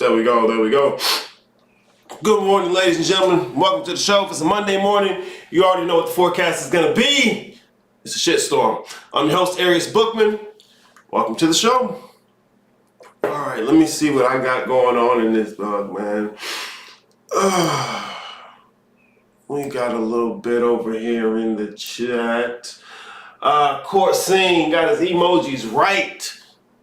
There we go, there we go. Good morning, ladies and gentlemen. Welcome to the show. If it's a Monday morning, you already know what the forecast is going to be. It's a shitstorm. I'm your host, Arius Bookman. Welcome to the show. All right, let me see what I got going on in this bug, man. We got a little bit over here in the chat. Court Scene got his emojis right.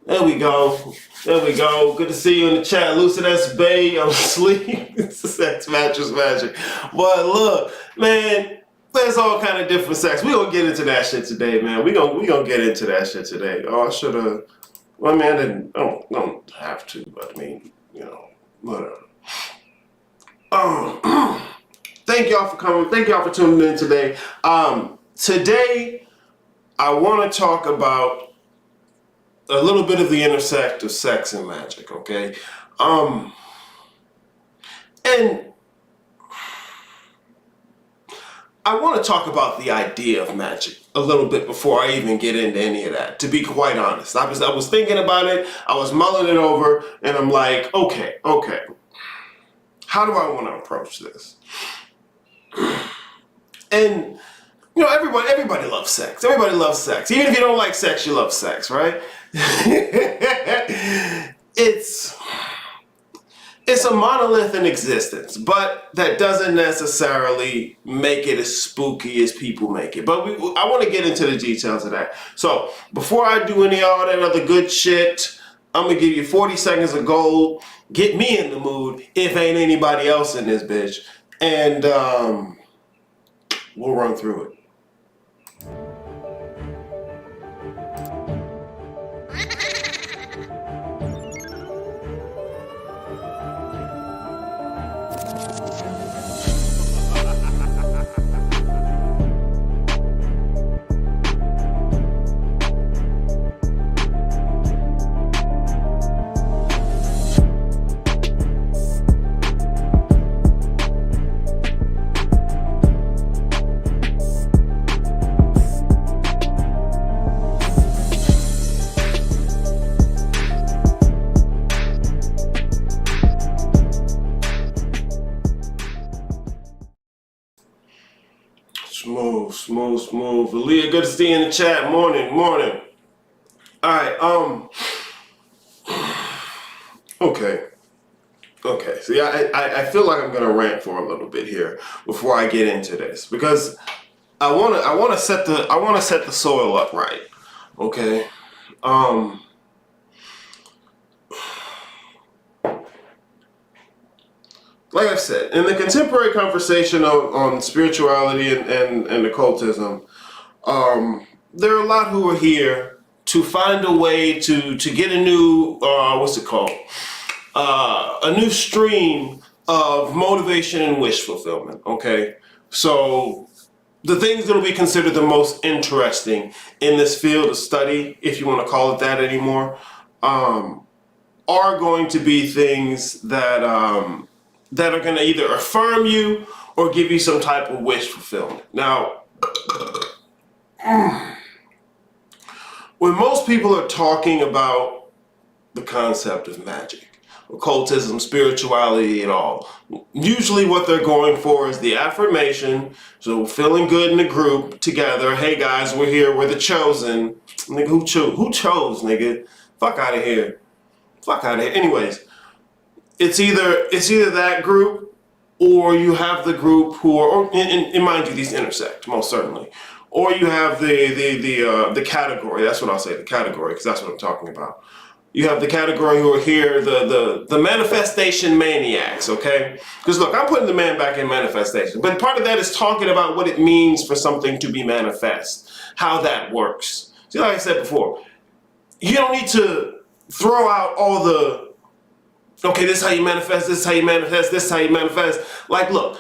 There we go. There we go. Good to see you in the chat. Lucid S. Bay, I'm asleep. It's a sex mattress magic. But look, man, there's all kind of different sex. We gonna get into that shit today, man. We gonna get into that shit today. Oh, I should have. Well, I mean, I don't have to, but I mean, you know, whatever. Thank y'all for coming. Thank y'all for tuning in today. Today, I want to talk about a little bit of the intersect of sex and magic, okay? And I want to talk about the idea of magic a little bit before I even get into any of that, to be quite honest. I was thinking about it, I was mulling it over, and I'm like, okay. How do I want to approach this? And you know, everybody loves sex. Everybody loves sex. Even if you don't like sex, you love sex, right? It's a monolith in existence, but that doesn't necessarily make it as spooky as people make it. But I want to get into the details of that. So before I do any of all that other good shit, I'm gonna give you 40 seconds of gold. Get me in the mood if ain't anybody else in this bitch, and we'll run through it. Smooth. Aaliyah, good to see you in the chat. Morning. Alright, okay. See, I feel like I'm gonna rant for a little bit here before I get into this, because I wanna set the soil up right. Okay. Like I said, in the contemporary conversation on spirituality and occultism, there are a lot who are here to find a way to get a new, a new stream of motivation and wish fulfillment, okay? So the things that will be considered the most interesting in this field of study, if you want to call it that anymore, are going to be things that that are going to either affirm you or give you some type of wish fulfillment. Now, when most people are talking about the concept of magic, occultism, spirituality, and all, usually what they're going for is the affirmation, so feeling good in the group together. Hey guys, we're here, we're the chosen. Nigga, who chose, nigga? Fuck out of here. Anyways, it's either that group, or you have the group who are, and mind you, these intersect most certainly, or you have the category. That's what I'll say, the category, because that's what I'm talking about. You have the category who are here, the manifestation maniacs, okay? Because look, I'm putting the man back in manifestation, but part of that is talking about what it means for something to be manifest, how that works. See, like I said before, you don't need to throw out all the, okay, this is how you manifest, this is how you manifest, this is how you manifest. Like, look,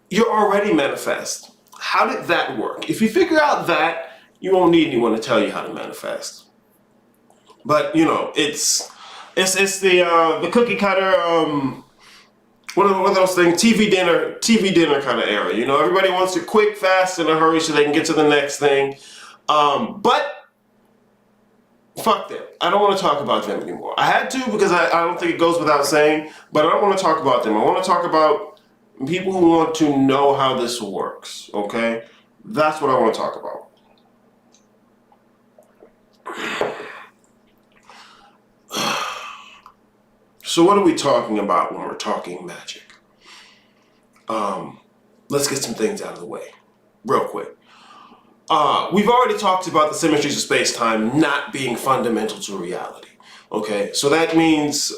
you're already manifest. How did that work? If you figure out that, you won't need anyone to tell you how to manifest. But, you know, it's the cookie cutter, one of those things, TV dinner kind of era. You know, everybody wants it quick, fast, in a hurry so they can get to the next thing. But Fuck them. I don't want to talk about them anymore. I had to because I don't think it goes without saying, but I don't want to talk about them. I want to talk about people who want to know how this works, okay? That's what I want to talk about. So what are we talking about when we're talking magic? Let's get some things out of the way real quick. We've already talked about the symmetries of space-time not being fundamental to reality. Okay, so that means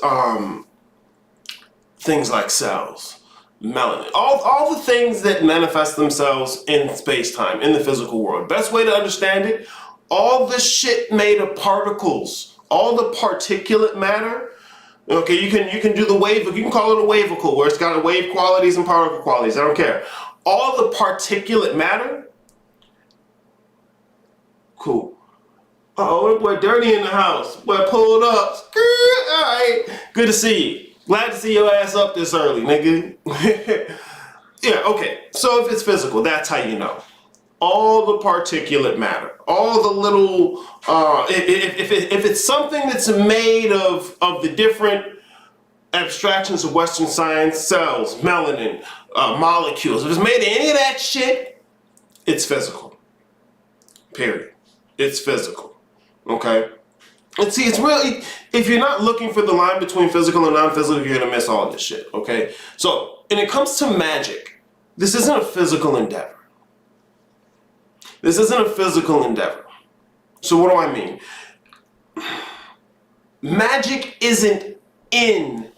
things like cells, melanin, all the things that manifest themselves in space-time, in the physical world. Best way to understand it, all the shit made of particles, all the particulate matter. Okay, you can do the wave, you can call it a wavicle, where it's got a wave qualities and particle qualities, I don't care. All the particulate matter, cool. Uh-oh, boy, Dirty in the house. Boy, pulled up. Alright, good to see you. Glad to see your ass up this early, nigga. Yeah, okay, so if it's physical, that's how you know. All the particulate matter, all the little, if it's something that's made of the different abstractions of Western science, cells, melanin, molecules, if it's made of any of that shit, it's physical. Period. It's physical. Okay? And see, it's really, if you're not looking for the line between physical and non-physical, you're gonna miss all this shit. Okay? So, when it comes to magic, this isn't a physical endeavor. This isn't a physical endeavor. So what do I mean? Magic isn't in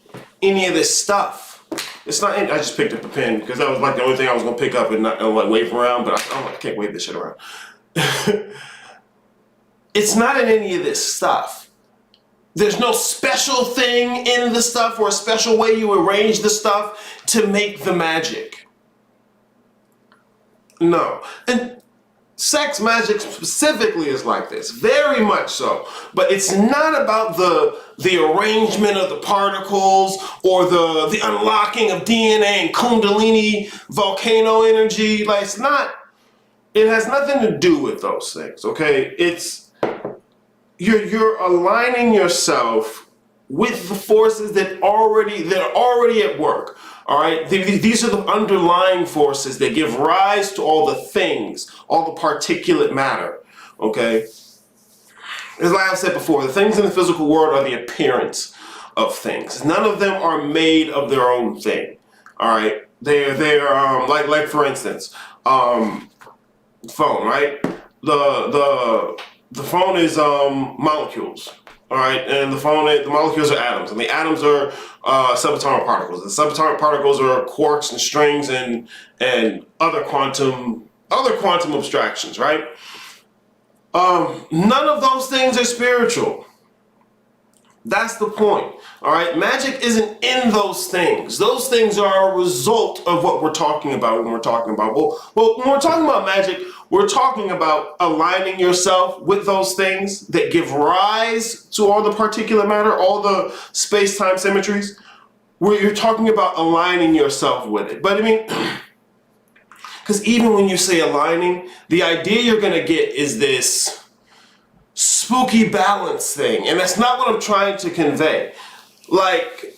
any of this stuff. It's not in. I just picked up a pen because that was like the only thing I was gonna pick up and not like wave around, but I can't wave this shit around. It's not in any of this stuff. There's no special thing in the stuff or a special way you arrange the stuff to make the magic. No. And sex magic specifically is like this, very much so. But it's not about the arrangement of the particles or the unlocking of DNA and Kundalini volcano energy. Like, it's not, it has nothing to do with those things, okay? It's, you're aligning yourself with the forces that are already at work. All right, these are the underlying forces that give rise to all the things, all the particulate matter, okay? As like I said before, the things in the physical world are the appearance of things. None of them are made of their own thing, all right? They're like for instance, phone, right? The phone is molecules. All right, and the molecules are atoms, and the atoms are subatomic particles. The subatomic particles are quarks and strings and other quantum abstractions, right? None of those things are spiritual. That's the point. All right, magic isn't in those things. Those things are a result of what we're talking about when we're talking about. Well, when we're talking about magic, we're talking about aligning yourself with those things that give rise to all the particulate matter, all the space-time symmetries, where you're talking about aligning yourself with it. But I mean, because even when you say aligning, the idea you're going to get is this spooky balance thing, and that's not what I'm trying to convey. Like,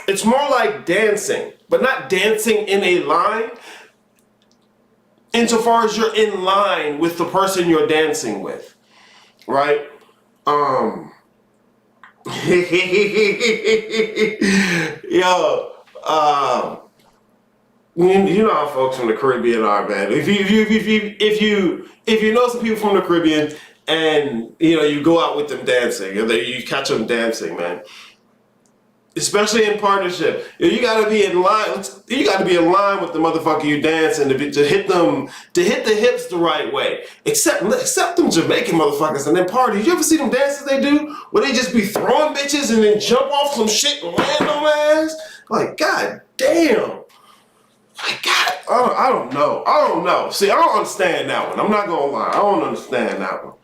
it's more like dancing, but not dancing in a line, insofar as you're in line with the person you're dancing with, right? You know how folks from the Caribbean are, man. If you know some people from the Caribbean and you go out with them dancing, and you catch them dancing, man. Especially in partnership, you gotta be in line. You gotta be in line with the motherfucker you dancing to hit the hips the right way. Except them Jamaican motherfuckers and then parties. You ever see them dances they do where they just be throwing bitches and then jump off some shit and land on their ass? Like, god damn. Like, god, I don't know. See, I don't understand that one. I'm not gonna lie. I don't understand that one.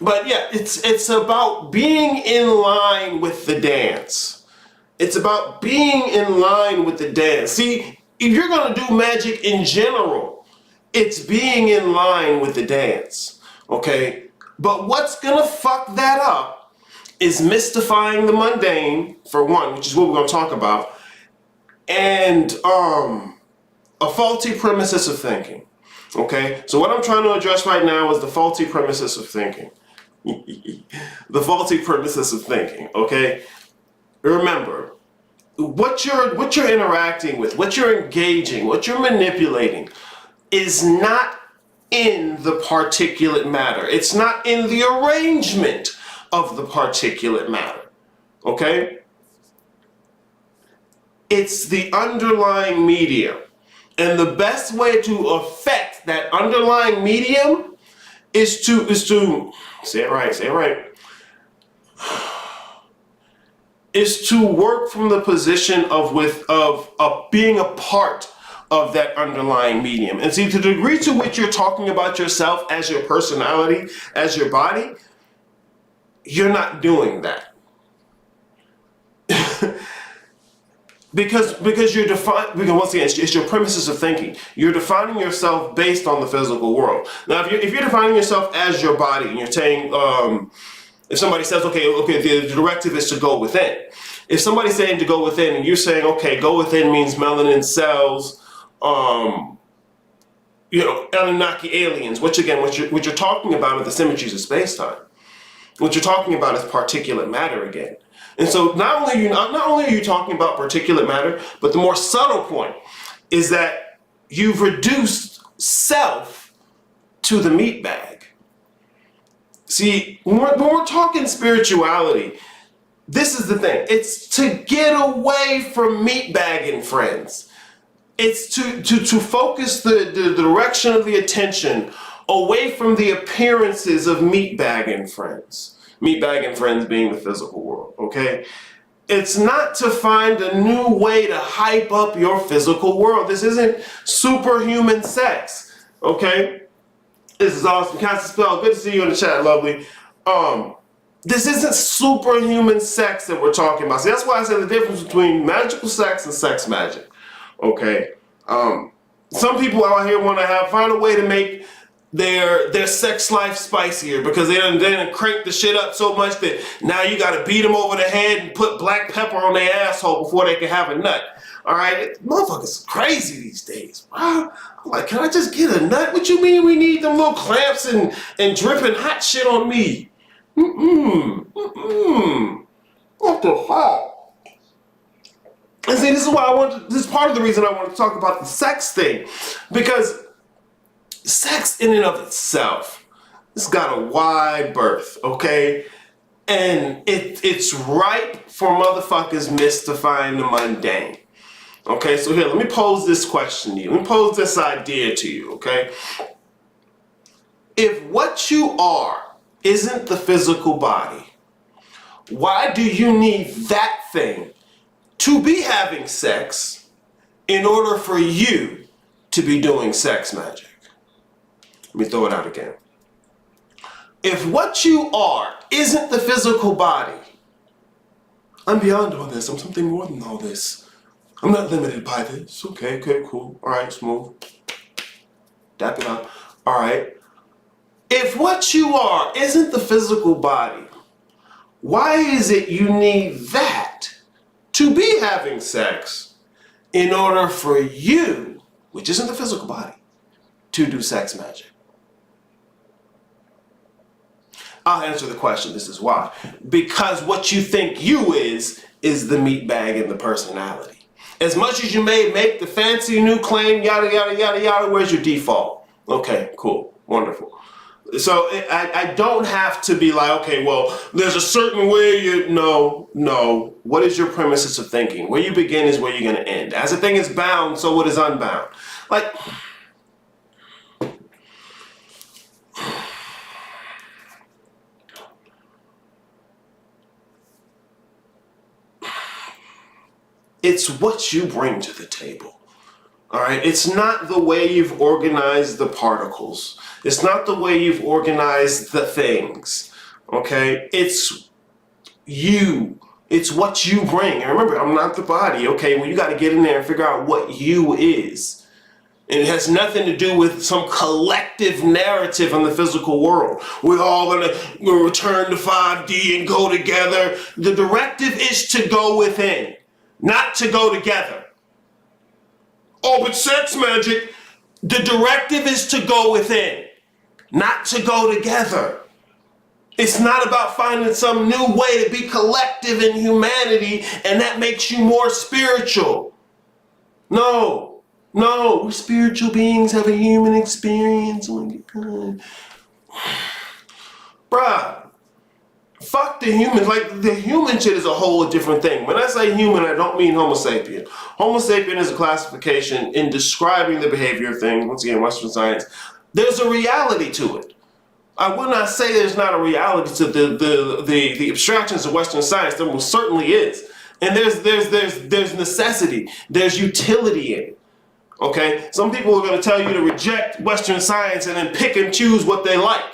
But yeah, it's about being in line with the dance. It's about being in line with the dance. See, if you're going to do magic in general, it's being in line with the dance, okay? But what's going to fuck that up is mystifying the mundane, for one, which is what we're going to talk about, and a faulty premises of thinking, okay? So what I'm trying to address right now is the faulty premises of thinking. The faulty premises of thinking, okay? Remember, what you're interacting with, what you're engaging, what you're manipulating is not in the particulate matter. It's not in the arrangement of the particulate matter, okay? It's the underlying medium. And the best way to affect that underlying medium is to say it right, is to work from the position of being a part of that underlying medium. And see, to the degree to which you're talking about yourself as your personality, as your body, you're not doing that. Because you're because once again, it's your premises of thinking. You're defining yourself based on the physical world. Now, if you're defining yourself as your body, and you're saying, if somebody says, okay, the directive is to go within. If somebody's saying to go within, and you're saying, okay, go within means melanin cells, Anunnaki aliens, which again, what you're talking about are the symmetries of space-time. What you're talking about is particulate matter again. And so not only are you talking about particulate matter, but the more subtle point is that you've reduced self to the meat bag. See, when we're talking spirituality, this is the thing. It's to get away from meat bagging, friends. It's to focus the direction of the attention away from the appearances of meat bagging, friends. Meat bagging, friends, being the physical world, okay? It's not to find a new way to hype up your physical world. This isn't superhuman sex, okay? This is awesome. Constance Spell, good to see you in the chat, lovely. This isn't superhuman sex that we're talking about. See, that's why I said the difference between magical sex and sex magic, okay? Some people out here want to find a way to make their sex life spicier because they done crank the shit up so much that now you got to beat them over the head and put black pepper on their asshole before they can have a nut. All right, motherfuckers crazy these days. Wow. I'm like, can I just get a nut? What you mean we need them little clamps and dripping hot shit on me? What the fuck? And see, this is part of the reason I want to talk about the sex thing, because sex in and of itself, it's got a wide berth, okay? And it's ripe for motherfuckers mystifying the mundane. Okay, so here, let me pose this question to you. Let me pose this idea to you, okay? If what you are isn't the physical body, why do you need that thing to be having sex in order for you to be doing sex magic? Let me throw it out again. If what you are isn't the physical body, I'm beyond all this. I'm something more than all this. I'm not limited by this. Okay, cool. All right, smooth. Dap it up. All right. If what you are isn't the physical body, why is it you need that to be having sex in order for you, which isn't the physical body, to do sex magic? I'll answer the question. This is why. Because what you think you is the meat bag and the personality. As much as you may make the fancy new claim, yada, yada, yada, yada, where's your default? Okay, cool, wonderful. So I don't have to be like, okay, well, there's a certain way no. What is your premises of thinking? Where you begin is where you're going to end. As a thing is bound, so it is unbound. Like, it's what you bring to the table. All right, it's not the way you've organized the particles. It's not the way you've organized the things. Okay, it's you It's what you bring. And remember, I'm not the body. Okay, well, you got to get in there and figure out what you is. And it has nothing to do with some collective narrative in the physical world. We're all going to return to 5D and go together. The directive is to go within, not to go together. Oh, but sex magic. The directive is to go within, not to go together. It's not about finding some new way to be collective in humanity and that makes you more spiritual. No, we're spiritual beings, have a human experience. Bruh, fuck the humans. Like, the human shit is a whole different thing. When I say human, I don't mean Homo sapien. Homo sapien is a classification in describing the behavior of things. Once again, Western science. There's a reality to it. I will not say there's not a reality to the abstractions of Western science. There most certainly is. And there's necessity. There's utility in it. Okay? Some people are going to tell you to reject Western science and then pick and choose what they like.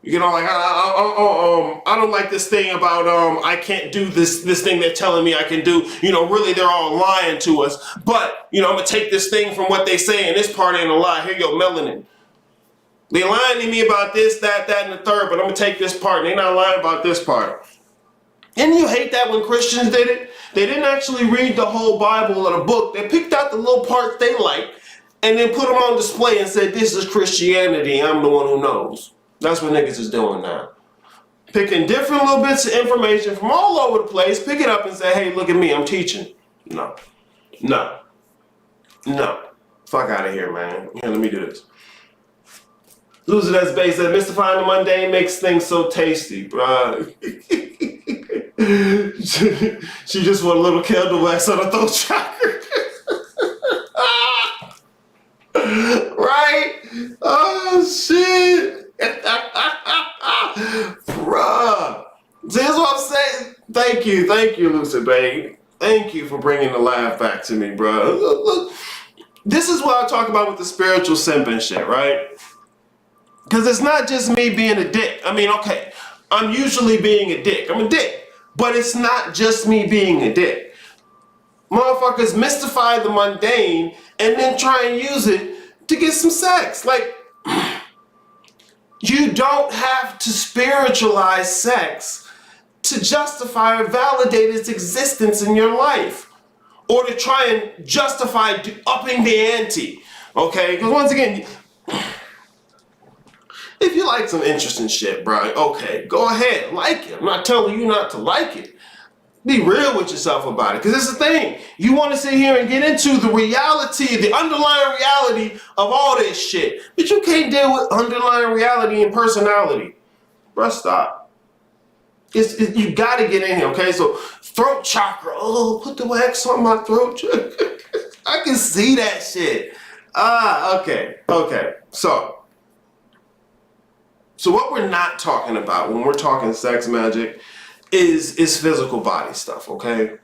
You know, like, I don't like this thing about I can't do this thing they're telling me I can do. You know, really they're all lying to us. But, you know, I'm going to take this thing from what they say and this part ain't a lie. Here you go, melanin. They lying to me about this, that, and the third, but I'm going to take this part, and they're not lying about this part. Didn't you hate that when Christians did it? They didn't actually read the whole Bible or the book. They picked out the little parts they liked, and then put them on display and said, this is Christianity, I'm the one who knows. That's what niggas is doing now. Picking different little bits of information from all over the place, pick it up and say, hey, look at me, I'm teaching. No. Fuck out of here, man. Here, let me do this. Losing that space that mystifying the mundane makes things so tasty, bruh. she just want a little candle wax on her throat chakra. Right? Oh, shit. Bruh. See, that's what I'm saying. Thank you, Lucid Babe. Thank you for bringing the laugh back to me, bruh. Look. This is what I talk about with the spiritual simp and shit, right? Because it's not just me being a dick. I mean, okay, I'm usually being a dick. I'm a dick. But it's not just me being a dick. Motherfuckers mystify the mundane and then try and use it to get some sex. Like, you don't have to spiritualize sex to justify or validate its existence in your life. Or to try and justify upping the ante. Okay? Because once again, if you like some interesting shit, bro, okay, go ahead, like it. I'm not telling you not to like it. Be real with yourself about it, because it's the thing. You want to sit here and get into the reality, the underlying reality of all this shit, but you can't deal with underlying reality and personality. Bro, stop. You got to get in here, okay? So, throat chakra. Oh, put the wax on my throat chakra. I can see that shit. Okay. So what we're not talking about when we're talking sex magic is physical body stuff, okay?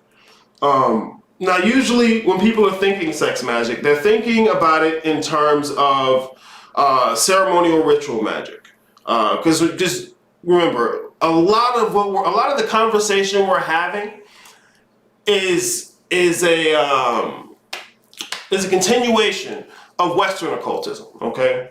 Now, usually when people are thinking sex magic, they're thinking about it in terms of ceremonial ritual magic. Because just remember, a lot of the conversation we're having is a continuation of Western occultism, okay?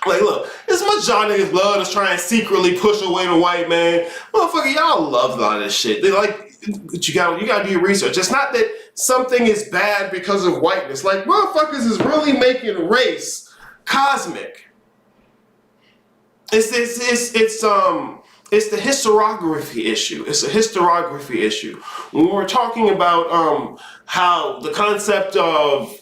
Like, look, as much y'all niggas love to try and secretly push away the white man, motherfucker, y'all love a lot of this shit. They like, but you gotta do your research. It's not that something is bad because of whiteness. Like, motherfuckers is really making race cosmic. It's the historiography issue. It's a historiography issue. When we're talking about how the concept of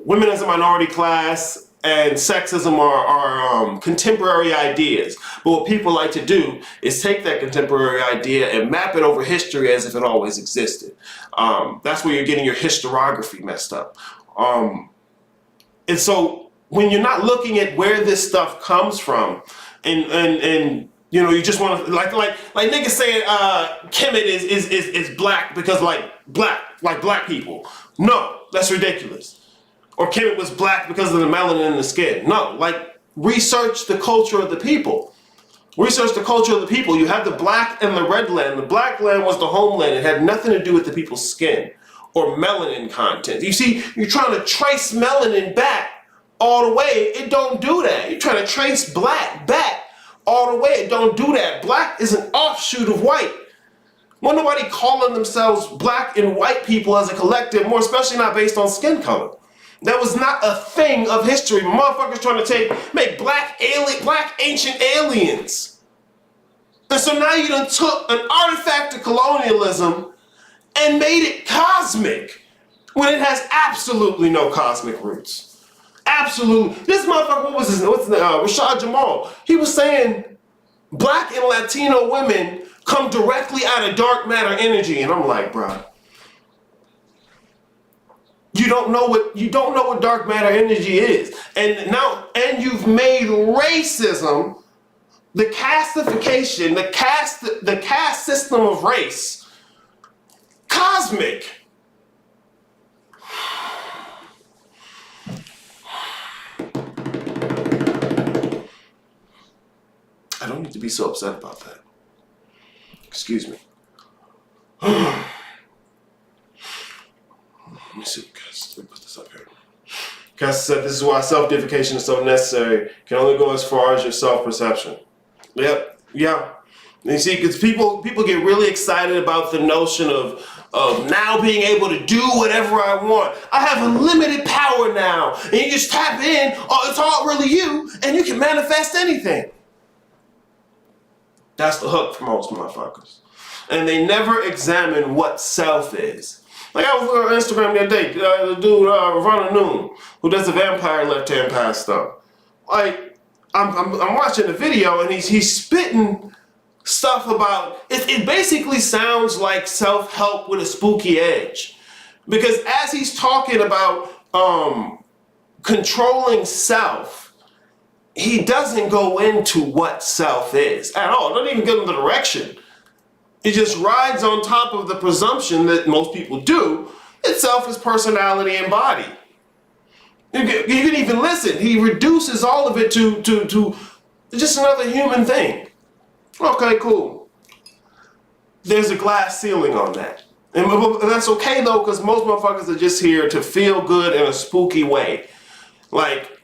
women as a minority class and sexism are contemporary ideas. But what people like to do is take that contemporary idea and map it over history as if it always existed. That's where you're getting your historiography messed up. And so when you're not looking at where this stuff comes from, and you know, you just want to like niggas saying Kemet is black because like black people. No, that's ridiculous. Or Kemet was black because of the melanin in the skin. No, like, research the culture of the people. Research the culture of the people. You have the black and the red land. The black land was the homeland. It had nothing to do with the people's skin or melanin content. You see, you're trying to trace melanin back all the way. It don't do that. You're trying to trace black back all the way. It don't do that. Black is an offshoot of white. Well, nobody calling themselves black and white people as a collective, more especially not based on skin color. That was not a thing of history. Motherfuckers trying to make black ancient aliens. And so now you done took an artifact of colonialism and made it cosmic when it has absolutely no cosmic roots. Absolutely. This motherfucker, what was his name? Rashad Jamal. He was saying black and Latino women come directly out of dark matter energy. And I'm like, bro, you don't know what dark matter energy is. And you've made racism, the castification, the caste system of race, cosmic. I don't need to be so upset about that. Excuse me. Let me see, guys. Let me put this up here. Cass said, this is why self-deification is so necessary. Can only go as far as your self-perception. Yep. Yeah. And you see, because people get really excited about the notion of now being able to do whatever I want. I have unlimited power now. And you just tap in, it's all really you, and you can manifest anything. That's the hook for most motherfuckers. And they never examine what self is. Like I was on Instagram the other day, the dude, Ravana Noon, who does the vampire left-hand pass stuff. Like, I'm watching the video and he's spitting stuff about, it basically sounds like self-help with a spooky edge. Because as he's talking about controlling self, he doesn't go into what self is at all. Don't even give him the direction. He just rides on top of the presumption that most people do that self is personality and body. You can even listen. He reduces all of it to just another human thing. Okay, cool. There's a glass ceiling on that. And that's okay though, because most motherfuckers are just here to feel good in a spooky way. Like,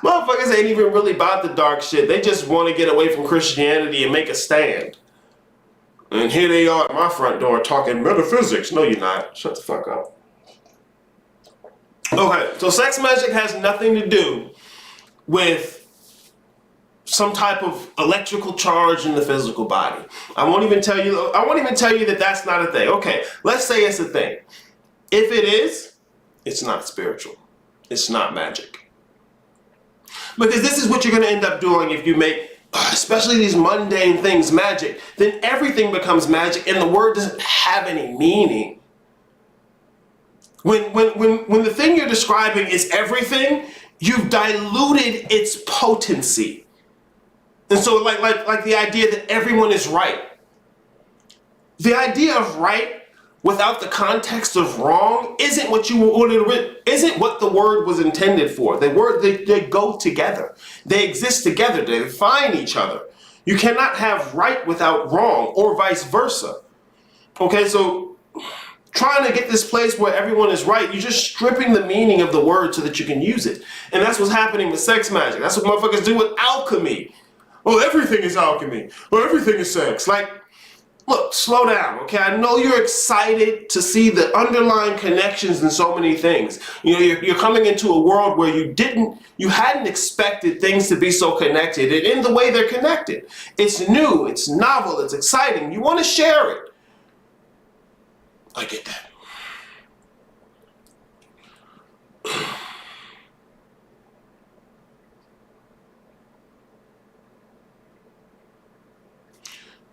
motherfuckers ain't even really about the dark shit. They just want to get away from Christianity and make a stand. And here they are at my front door talking metaphysics. No, you're not. Shut the fuck up. Okay, so sex magic has nothing to do with some type of electrical charge in the physical body. I won't even tell you that that's not a thing. Okay, let's say it's a thing. If it is, it's not spiritual. It's not magic. Because this is what you're going to end up doing if you make, especially these mundane things, magic. Then everything becomes magic and the word doesn't have any meaning. When the thing you're describing is everything, you've diluted its potency. And so like the idea that everyone is right. The idea of right without the context of wrong isn't what the word was intended for. They go together. They exist together. They define each other. You cannot have right without wrong or vice versa. Okay, so trying to get this place where everyone is right, you're just stripping the meaning of the word so that you can use it. And that's what's happening with sex magic. That's what motherfuckers do with alchemy. Oh, everything is alchemy. Or everything is sex. Like, look, slow down, okay? I know you're excited to see the underlying connections in so many things. You know, you're coming into a world where you hadn't expected things to be so connected, and in the way they're connected. It's new, it's novel, it's exciting. You want to share it. I get that.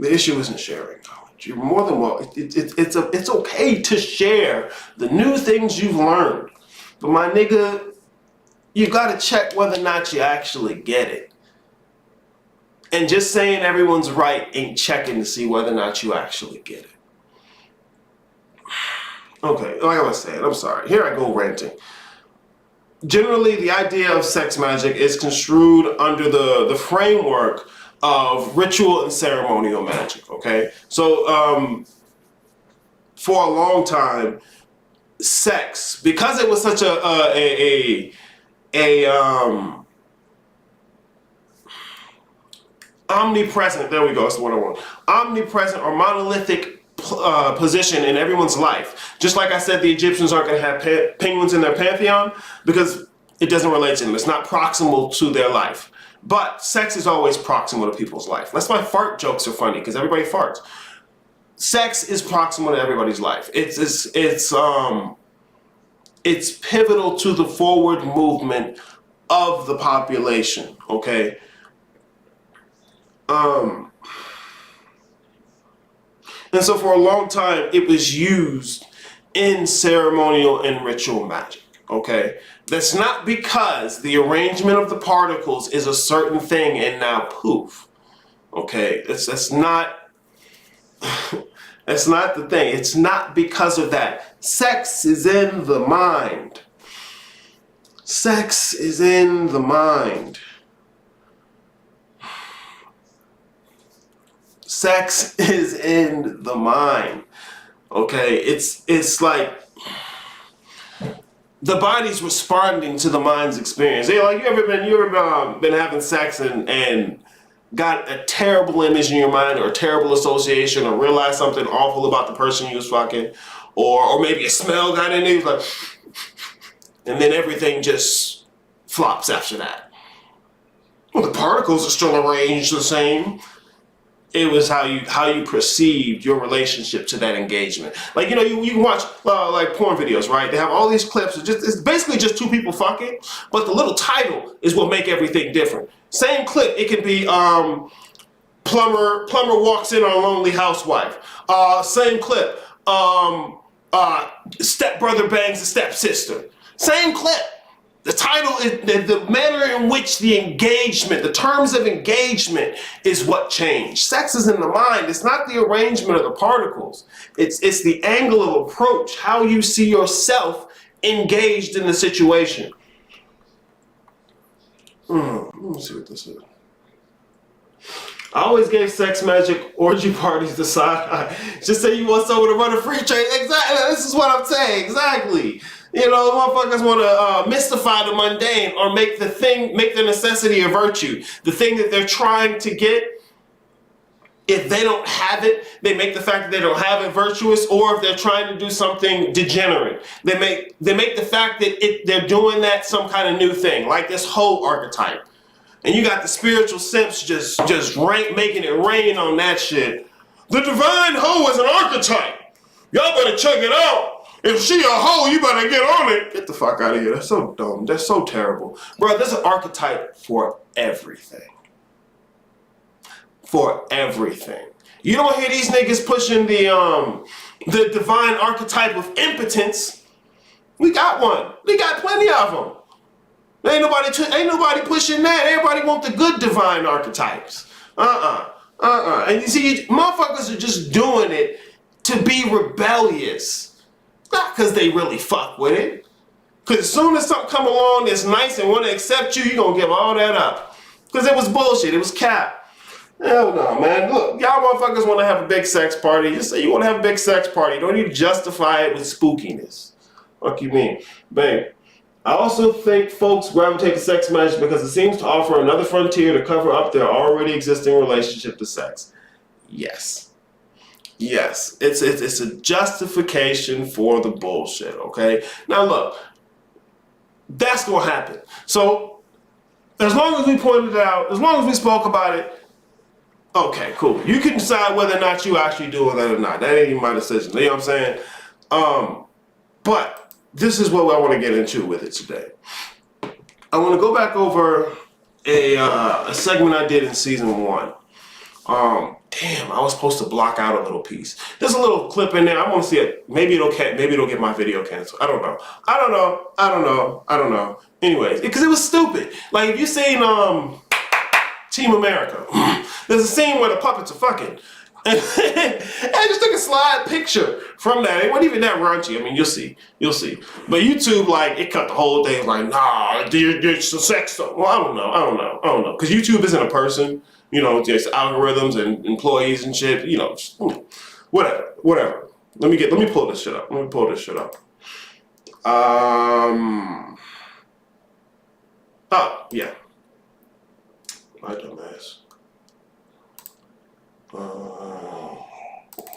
The issue isn't sharing knowledge. You're more than welcome. It's okay to share the new things you've learned. But my nigga, you gotta check whether or not you actually get it. And just saying everyone's right ain't checking to see whether or not you actually get it. Okay, like I was saying, I'm sorry. Here I go ranting. generally the idea of sex magic is construed under the framework of ritual and ceremonial magic. Okay, so for a long time, sex, because it was such a omnipresent, there we go, that's the one I want, omnipresent or monolithic position in everyone's life. Just like I said, the Egyptians aren't going to have penguins in their pantheon because it doesn't relate to them. It's not proximal to their life. But sex is always proximal to people's life. That's why fart jokes are funny, because everybody farts. Sex is proximal to everybody's life. It's pivotal to the forward movement of the population. Okay. And so for a long time, it was used in ceremonial and ritual magic. Okay, that's not because the arrangement of the particles is a certain thing and now poof. Okay, that's not that's not the thing. It's not because of that. Sex is in the mind. Sex is in the mind. Sex is in the mind. Okay, it's like the body's responding to the mind's experience. Hey, like you ever been having sex and got a terrible image in your mind or a terrible association or realized something awful about the person you was fucking, or maybe a smell got in there, you was like, and then everything just flops after that. Well, the particles are still arranged the same. It was how you perceived your relationship to that engagement. Like, you can watch like porn videos, right? They have all these clips. It's basically just two people fucking, but the little title is what make everything different. Same clip, it can be plumber walks in on a lonely housewife. Same clip, stepbrother bangs a stepsister. Same clip. The title is the manner in which the engagement, the terms of engagement is what changed. Sex is in the mind. It's not the arrangement of the particles. It's the angle of approach, how you see yourself engaged in the situation. Let me see what this is. I always gave sex magic orgy parties the side eye. Just say you want someone to run a free trade. Exactly. This is what I'm saying. Exactly. Motherfuckers want to mystify the mundane or make the necessity a virtue. The thing that they're trying to get, if they don't have it, they make the fact that they don't have it virtuous, or if they're trying to do something degenerate, they make the fact that they're doing that some kind of new thing, like this whole archetype. And you got the spiritual simps just making it rain on that shit. The divine hoe is an archetype. Y'all better check it out. If she a hoe, you better get on it. Get the fuck out of here. That's so dumb. That's so terrible. Bro, there's an archetype for everything. For everything. You don't hear these niggas pushing the divine archetype of impotence. We got one. We got plenty of them. Ain't nobody pushing that. Everybody want the good divine archetypes. And you see, motherfuckers are just doing it to be rebellious. Not because they really fuck with it. Because as soon as something come along that's nice and want to accept you, you're going to give all that up. Because it was bullshit. It was cap. Hell no, man. Look, y'all motherfuckers want to have a big sex party. Just say you want to have a big sex party. You don't need to justify it with spookiness. Fuck you mean? Babe. I also think folks gravitate to sex magic because it seems to offer another frontier to cover up their already existing relationship to sex. Yes. Yes, it's a justification for the bullshit, okay? Now look, that's gonna happen. So, as long as we pointed it out, as long as we spoke about it, okay, cool. You can decide whether or not you actually doing that or not. That ain't even my decision, you know what I'm saying? But this is what I want to get into with it today. I want to go back over a segment I did in season 1. Damn, I was supposed to block out a little piece. There's a little clip in there. I want to see it. Maybe it'll get my video canceled. I don't know. Anyways, because it was stupid. Like, if you seen Team America, there's a scene where the puppets are fucking, I just took a slide picture from that. It wasn't even that raunchy. I mean, you'll see. But YouTube, like, it cut the whole thing. Like, nah, you're sex stuff. Well, I don't know. Because YouTube isn't a person. You know, there's algorithms and employees and shit. You know, whatever. Let me pull this shit up. Oh, yeah. My dumbass.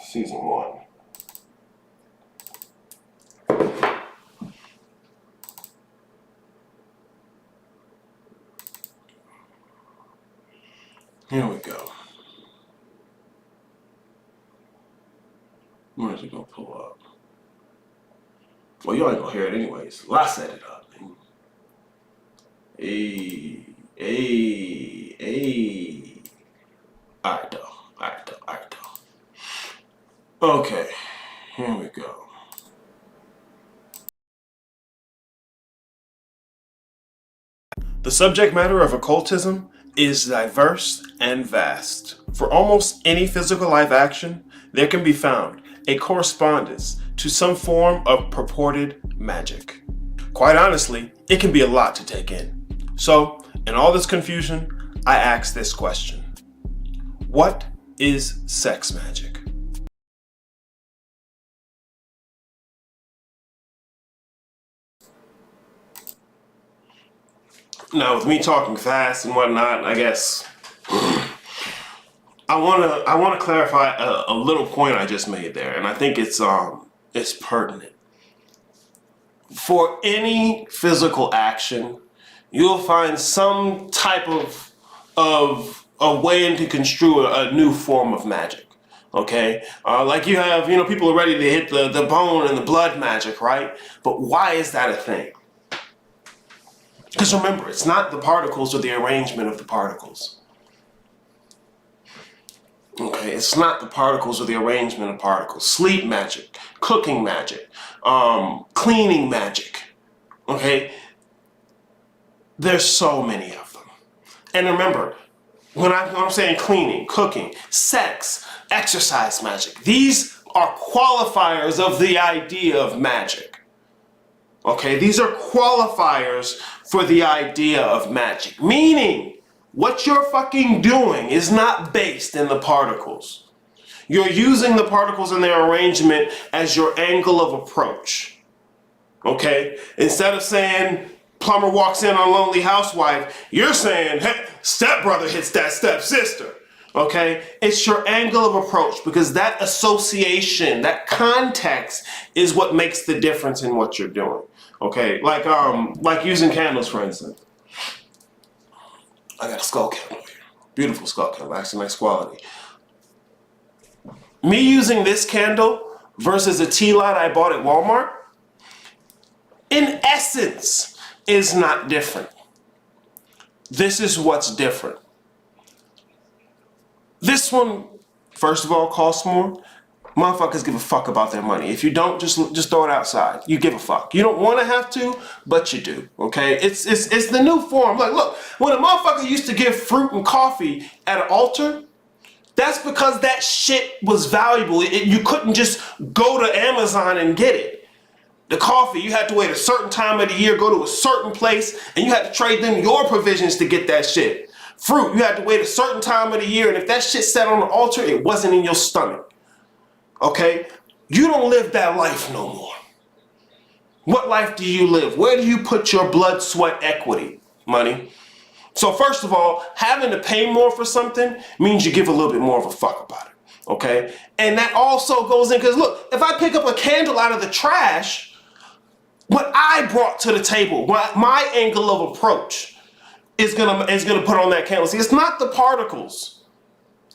Season 1. Here we go. Where's it gonna pull up? Well, y'all ain't gonna hear it anyways. Well, I set it up. Hey. Alright though. Okay, here we go. The subject matter of occultism is diverse and vast. For almost any physical life action, there can be found a correspondence to some form of purported magic. Quite honestly, it can be a lot to take in. So, in all this confusion, I ask this question. What is sex magic? Now, with me talking fast and whatnot, I guess I wanna clarify a little point I just made there, and I think it's pertinent. For any physical action, you'll find some type of a way to construe a new form of magic. Okay, like you have, people are ready to hit the bone and the blood magic, right? But why is that a thing? Because remember, it's not the particles or the arrangement of the particles. Okay, it's not the particles or the arrangement of particles. Sleep magic, cooking magic, cleaning magic. Okay, there's so many of them. And remember, when I'm saying cleaning, cooking, sex, exercise magic, these are qualifiers of the idea of magic. Okay, these are qualifiers for the idea of magic. Meaning, what you're fucking doing is not based in the particles. You're using the particles and their arrangement as your angle of approach. Okay? Instead of saying, plumber walks in on a lonely housewife, you're saying, hey, stepbrother hits that stepsister. Okay? It's your angle of approach because that association, that context is what makes the difference in what you're doing. Okay? Like using candles, for instance. I got a skull candle here. Beautiful skull candle, actually nice quality. Me using this candle versus a tea light I bought at Walmart, in essence, is not different. This is what's different. This one, first of all, costs more. Motherfuckers give a fuck about their money. If you don't, just throw it outside. You give a fuck. You don't want to have to, but you do. Okay? It's the new form. Like, look, when a motherfucker used to give fruit and coffee at an altar, that's because that shit was valuable. You couldn't just go to Amazon and get it. The coffee, you had to wait a certain time of the year, go to a certain place, and you had to trade them your provisions to get that shit. Fruit, you had to wait a certain time of the year, and if that shit sat on the altar, it wasn't in your stomach. Okay? You don't live that life no more. What life do you live? Where do you put your blood, sweat, equity? Money. So first of all, having to pay more for something means you give a little bit more of a fuck about it. Okay? And that also goes in, because look, if I pick up a candle out of the trash, what I brought to the table, my angle of approach is gonna put on that candle. See, it's not the particles.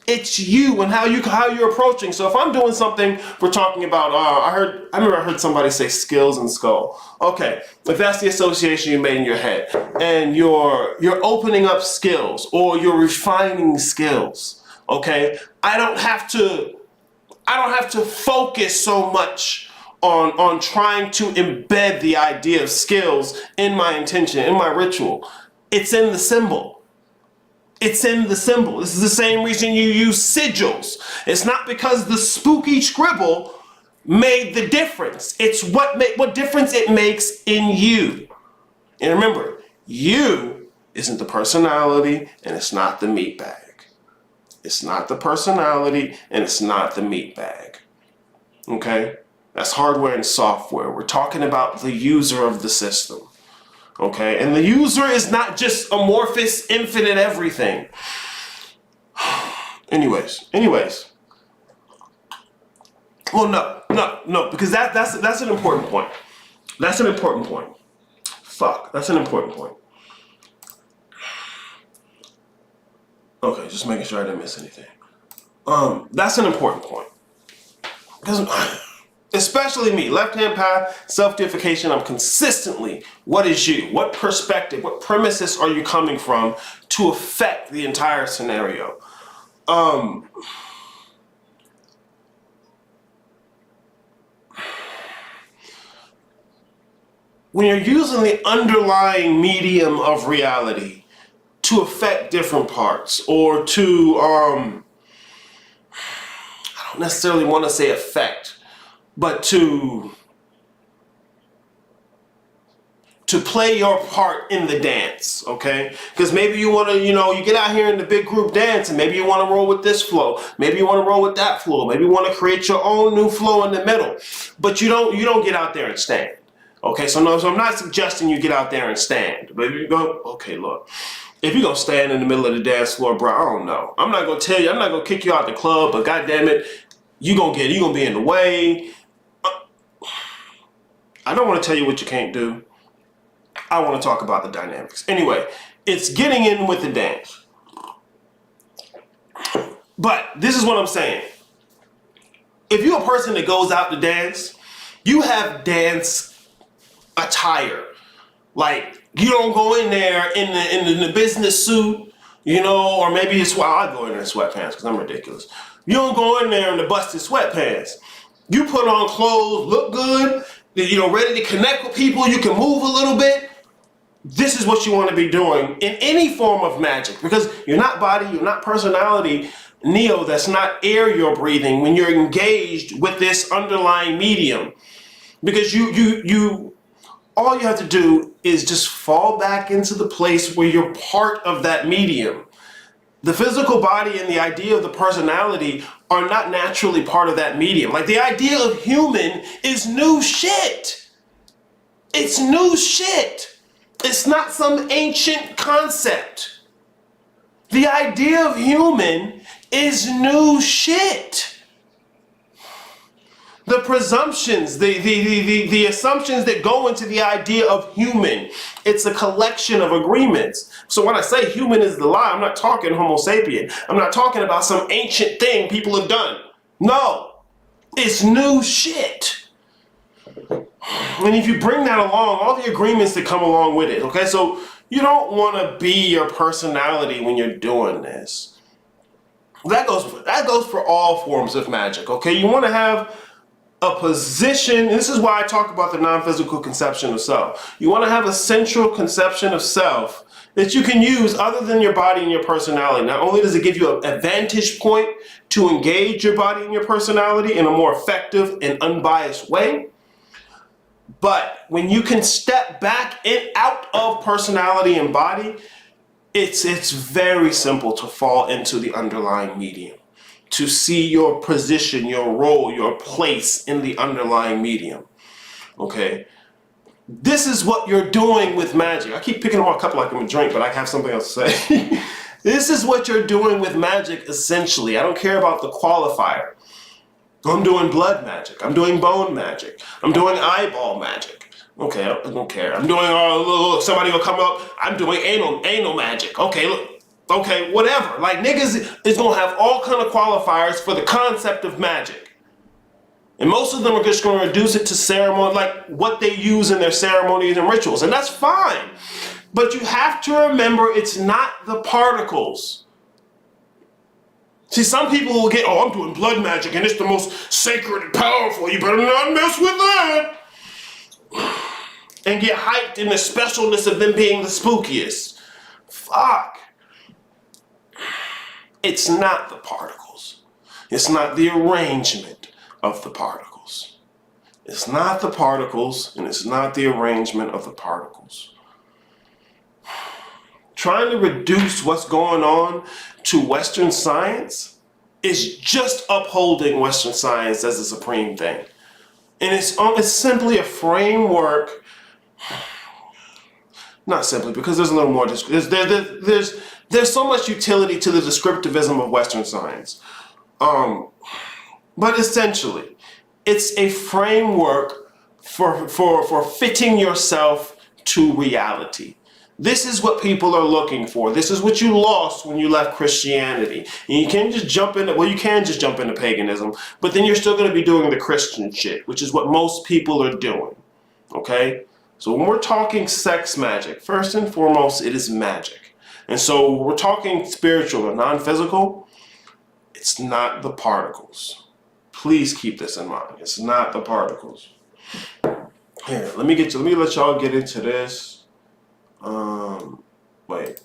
It's you and how you're approaching. So if I'm doing something, we're talking about, I remember I heard somebody say skills and skull. Okay, if that's the association you made in your head, and you're opening up skills or you're refining skills, okay, I don't have to focus so much on trying to embed the idea of skills in my intention, in my ritual. It's in the symbol. It's in the symbol. This is the same reason you use sigils. It's not because the spooky scribble made the difference. It's what difference it makes in you. And remember, you isn't the personality and it's not the meat bag. It's not the personality and it's not the meat bag. Okay? That's hardware and software. We're talking about the user of the system. Okay? And the user is not just amorphous, infinite everything. Anyways. Well, no, because that's an important point. That's an important point. That's an important point. Okay, just making sure I didn't miss anything. That's an important point. Because especially me, left-hand path, self-deification, I'm consistently, what is you? What perspective, what premises are you coming from to affect the entire scenario? When you're using the underlying medium of reality to affect different parts, or to, I don't necessarily want to say affect, but to play your part in the dance, okay? Because maybe you want to, you get out here in the big group dance, and maybe you want to roll with this flow, maybe you want to roll with that flow, maybe you want to create your own new flow in the middle, but you don't get out there and stand. Okay, so I'm not suggesting you get out there and stand, but if you go, okay, look, if you're gonna stand in the middle of the dance floor, bro, I don't know. I'm not gonna tell you, I'm not gonna kick you out the club, but goddamn it, you're gonna be in the way. I don't want to tell you what you can't do. I want to talk about the dynamics. Anyway, it's getting in with the dance. But this is what I'm saying. If you're a person that goes out to dance, you have dance attire. Like, you don't go in there in the business suit, or maybe it's I go in there in sweatpants because I'm ridiculous. You don't go in there in the busted sweatpants. You put on clothes, look good, ready to connect with people, you can move a little bit. This is what you want to be doing in any form of magic, because you're not body, you're not personality, Neo, that's not air you're breathing when you're engaged with this underlying medium. Because you all you have to do is just fall back into the place where you're part of that medium. The physical body and the idea of the personality are not naturally part of that medium. Like, the idea of human is new shit. It's new shit. It's not some ancient concept. The idea of human is new shit. The presumptions, the assumptions that go into the idea of human, it's a collection of agreements. So when I say human is the lie, I'm not talking Homo sapien. I'm not talking about some ancient thing people have done. No, it's new shit. And if you bring that along, all the agreements that come along with it, okay? So you don't want to be your personality when you're doing this. That goes for all forms of magic, okay? You want to have a position. This is why I talk about the non-physical conception of self. You want to have a central conception of self that you can use other than your body and your personality. Not only does it give you a vantage point to engage your body and your personality in a more effective and unbiased way, but when you can step back and out of personality and body, it's very simple to fall into the underlying medium, to see your position, your role, your place in the underlying medium. Okay? This is what you're doing with magic. I keep picking up my cup like I'm a drink, but I have something else to say. This is what you're doing with magic, essentially. I don't care about the qualifier. I'm doing blood magic. I'm doing bone magic. I'm doing eyeball magic. Okay, I don't care. I'm doing, look, somebody will come up, I'm doing anal magic. Okay, look. Okay, whatever. Like, niggas is gonna have all kind of qualifiers for the concept of magic. And most of them are just gonna reduce it to ceremony, like what they use in their ceremonies and rituals. And that's fine. But you have to remember, it's not the particles. See, some people will get, I'm doing blood magic and it's the most sacred and powerful. You better not mess with that. And get hyped in the specialness of them being the spookiest. Fuck. It's not the particles. It's not the arrangement of the particles. It's not the particles, and it's not the arrangement of the particles. Trying to reduce what's going on to Western science is just upholding Western science as the supreme thing. And it's simply a framework, not simply, because there's a little more, there's so much utility to the descriptivism of Western science. But essentially, it's a framework for fitting yourself to reality. This is what people are looking for. This is what you lost when you left Christianity. And you can just jump into, well, you can just jump into paganism, but then you're still going to be doing the Christian shit, which is what most people are doing. Okay? So when we're talking sex magic, first and foremost, it is magic. And so we're talking spiritual or non-physical, it's not the particles. Please keep this in mind. It's not the particles. Here, let me let y'all get into this. Wait,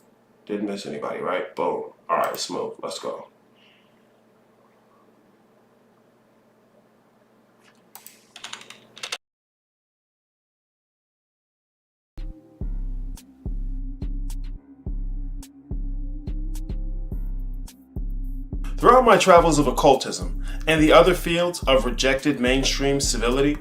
didn't miss anybody, right? Boom. All right, smooth. Let's go. Throughout my travels of occultism and the other fields of rejected mainstream civility,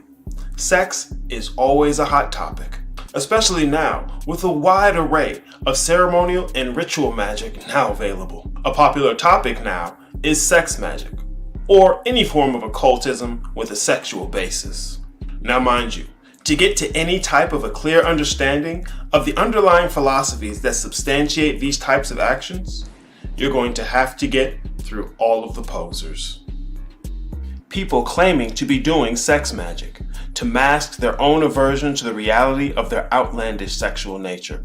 sex is always a hot topic. Especially now, with a wide array of ceremonial and ritual magic now available. A popular topic now is sex magic, or any form of occultism with a sexual basis. Now mind you, to get to any type of a clear understanding of the underlying philosophies that substantiate these types of actions, you're going to have to get through all of the posers. People claiming to be doing sex magic to mask their own aversion to the reality of their outlandish sexual nature,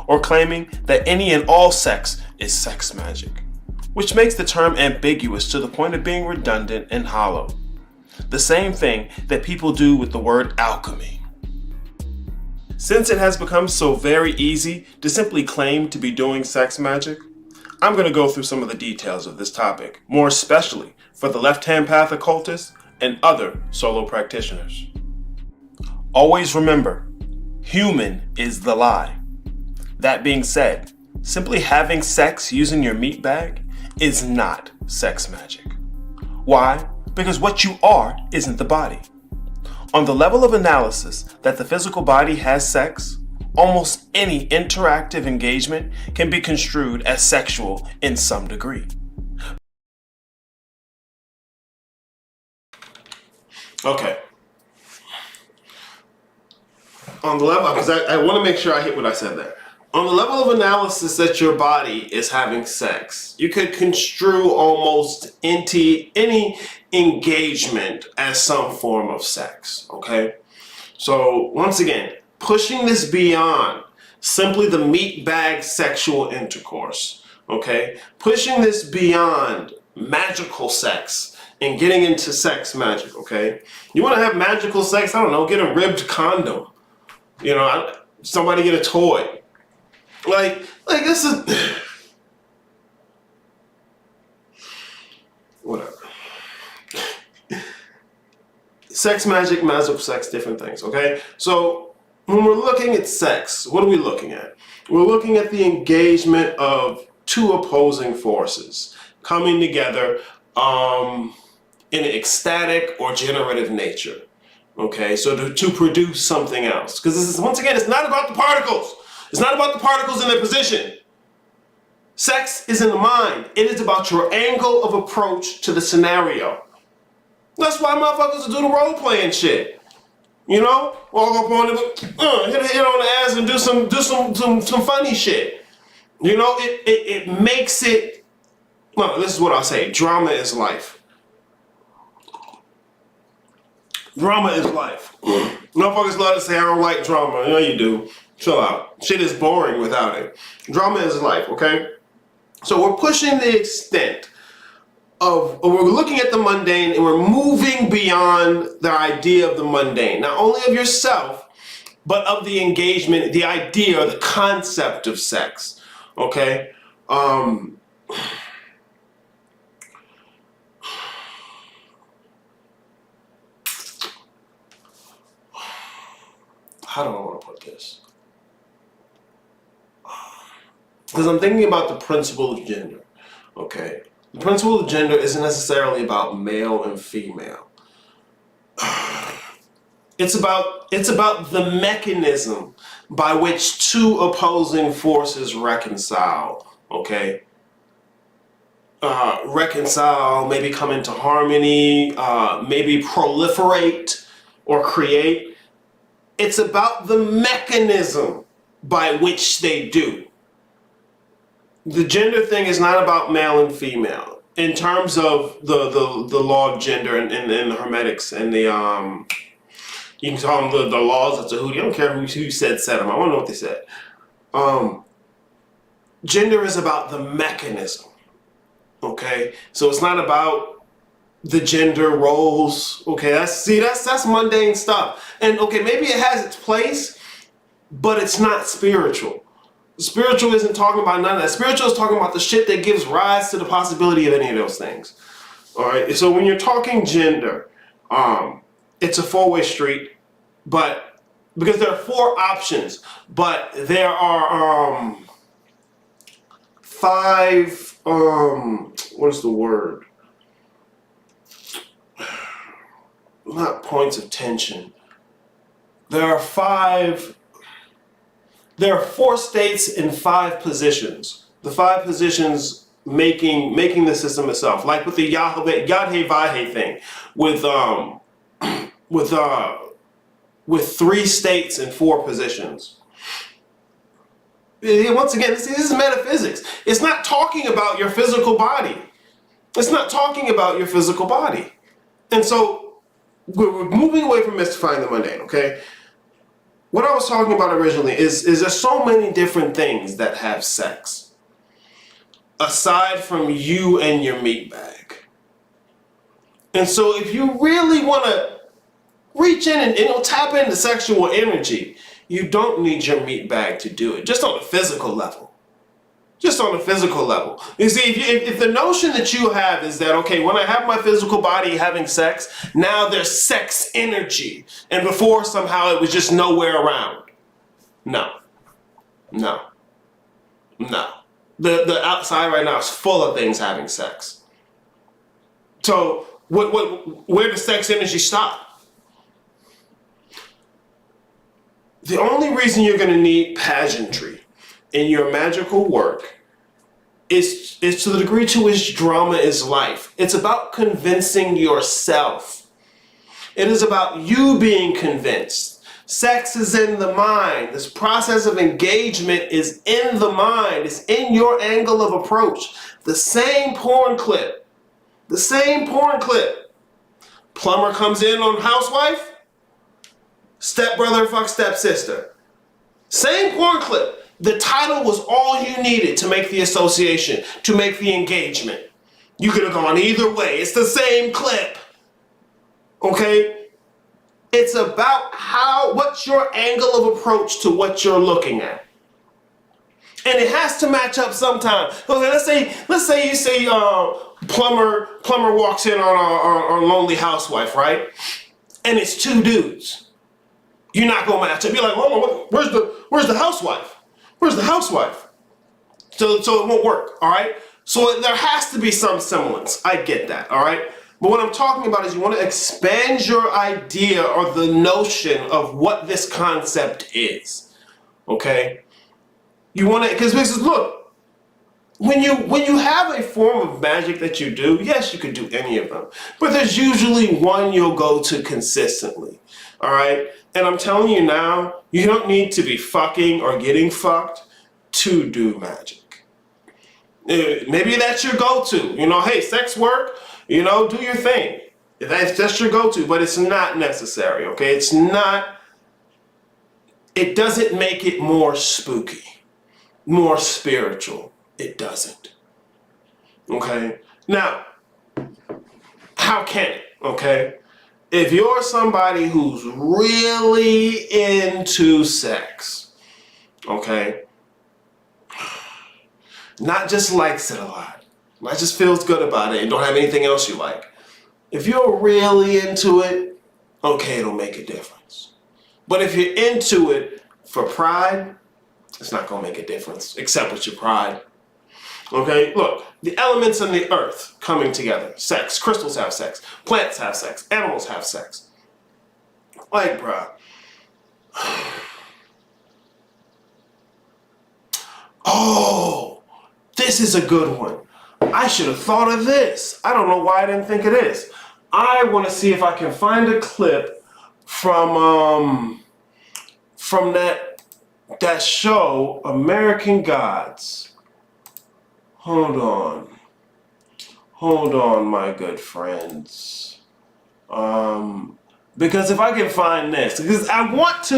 or claiming that any and all sex is sex magic, which makes the term ambiguous to the point of being redundant and hollow. The same thing that people do with the word alchemy. Since it has become so very easy to simply claim to be doing sex magic, I'm going to go through some of the details of this topic, more especially for the left-hand path occultists and other solo practitioners. Always remember, human is the lie. That being said, simply having sex using your meat bag is not sex magic. Why? Because what you are isn't the body. On the level of analysis that the physical body has sex, almost any interactive engagement can be construed as sexual in some degree. Okay. On the level, because I want to make sure I hit what I said there. On the level of analysis that your body is having sex, you could construe almost any engagement as some form of sex, okay? So once again, pushing this beyond simply the meat bag sexual intercourse, okay? Pushing this beyond magical sex and getting into sex magic, okay? You want to have magical sex? I don't know, get a ribbed condom. You know, somebody get a toy. Like this is whatever. Sex magic, magical sex, different things, okay? So when we're looking at sex, what are we looking at? We're looking at the engagement of two opposing forces coming together in an ecstatic or generative nature. Okay, so to produce something else. Because this is, once again, it's not about the particles. It's not about the particles and their position. Sex is in the mind. It is about your angle of approach to the scenario. That's why motherfuckers do the role playing shit. You know, walk up on it, hit on the ass and do some funny shit. You know, it makes it. Well, this is what I'll say. Drama is life. Drama is life. Motherfuckers love to say I don't like drama. Yeah, you do. Chill out. Shit is boring without it. Drama is life, okay? So we're pushing the extent of, we're looking at the mundane and we're moving beyond the idea of the mundane. Not only of yourself, but of the engagement, the idea, the concept of sex, okay? how do I want to put this? Because I'm thinking about the principle of gender, okay? The principle of gender isn't necessarily about male and female. It's about the mechanism by which two opposing forces reconcile, okay? Reconcile, maybe come into harmony, maybe proliferate or create. It's about the mechanism by which they do. The gender thing is not about male and female. In terms of the law of gender and the Hermetics and the you can call them the laws of Tahuti. I don't care who said them. I want to know what they said. Gender is about the mechanism. Okay, so it's not about the gender roles. Okay, that's mundane stuff. And okay, maybe it has its place, but it's not spiritual. Spiritual isn't talking about none of that. Spiritual is talking about the shit that gives rise to the possibility of any of those things. All right. So when you're talking gender, it's a four-way street, but because there are four options, but there are five. What is the word? Not points of tension. There are four states in five positions. The five positions making the system itself, like with the Yad-He-Vahe thing, with three states and four positions. Once again, this is metaphysics. It's not talking about your physical body. It's not talking about your physical body. And so we're moving away from mystifying the mundane, okay? What I was talking about originally is there's so many different things that have sex. Aside from you and your meat bag. And so if you really want to reach in and tap into sexual energy, you don't need your meat bag to do it. Just on a physical level. Just on a physical level. You see, if the notion that you have is that, okay, when I have my physical body having sex, now there's sex energy. And before somehow it was just nowhere around. No. No. No. The outside right now is full of things having sex. So where does sex energy stop? The only reason you're going to need pageantry in your magical work is to the degree to which drama is life. It's about convincing yourself. It is about you being convinced. Sex is in the mind. This process of engagement is in the mind. It's in your angle of approach. The same porn clip. The same porn clip. Plumber comes in on housewife. Stepbrother fuck stepsister. Same porn clip. The title was all you needed to make the association, to make the engagement. You could have gone either way. It's the same clip. Okay? It's about what's your angle of approach to what you're looking at. And it has to match up sometime. Okay, let's say you say plumber walks in on Lonely Housewife, right? And it's two dudes. You're not gonna match up. You're like, oh, where's the housewife? Where's the housewife? So it won't work, all right? So there has to be some semblance. I get that, all right? But what I'm talking about is you want to expand your idea or the notion of what this concept is, okay? You want to, because look, when you have a form of magic that you do, yes, you could do any of them, but there's usually one you'll go to consistently, all right? And I'm telling you now, you don't need to be fucking or getting fucked to do magic. Maybe that's your go-to. Hey, sex work, do your thing. That's your go-to, but it's not necessary, okay? It doesn't make it more spooky, more spiritual. It doesn't. Okay? Now, how can it, okay? If you're somebody who's really into sex, okay, not just likes it a lot, not just feels good about it and don't have anything else you like. If you're really into it, okay, it'll make a difference. But if you're into it for pride, it's not going to make a difference, except with your pride. Okay, look, the elements in the earth coming together. Sex. Crystals have sex. Plants have sex. Animals have sex. Like, bruh. Oh, this is a good one. I should have thought of this. I don't know why I didn't think of this. I want to see if I can find a clip from that show, American Gods. Hold on, my good friends. Because if I can find this, because I want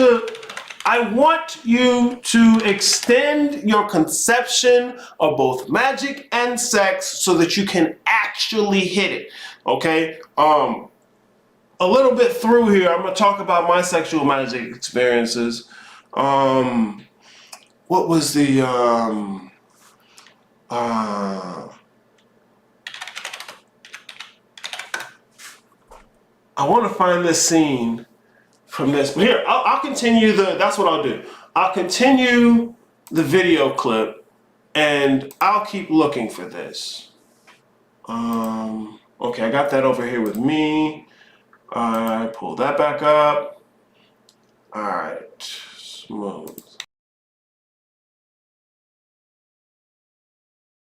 you to extend your conception of both magic and sex so that you can actually hit it. Okay? A little bit through here, I'm gonna talk about my sexual magic experiences. What was the I want to find this scene from this. But here, I'll continue that's what I'll do. I'll continue the video clip and I'll keep looking for this. Okay, I got that over here with me. I pull that back up. All right, smooth.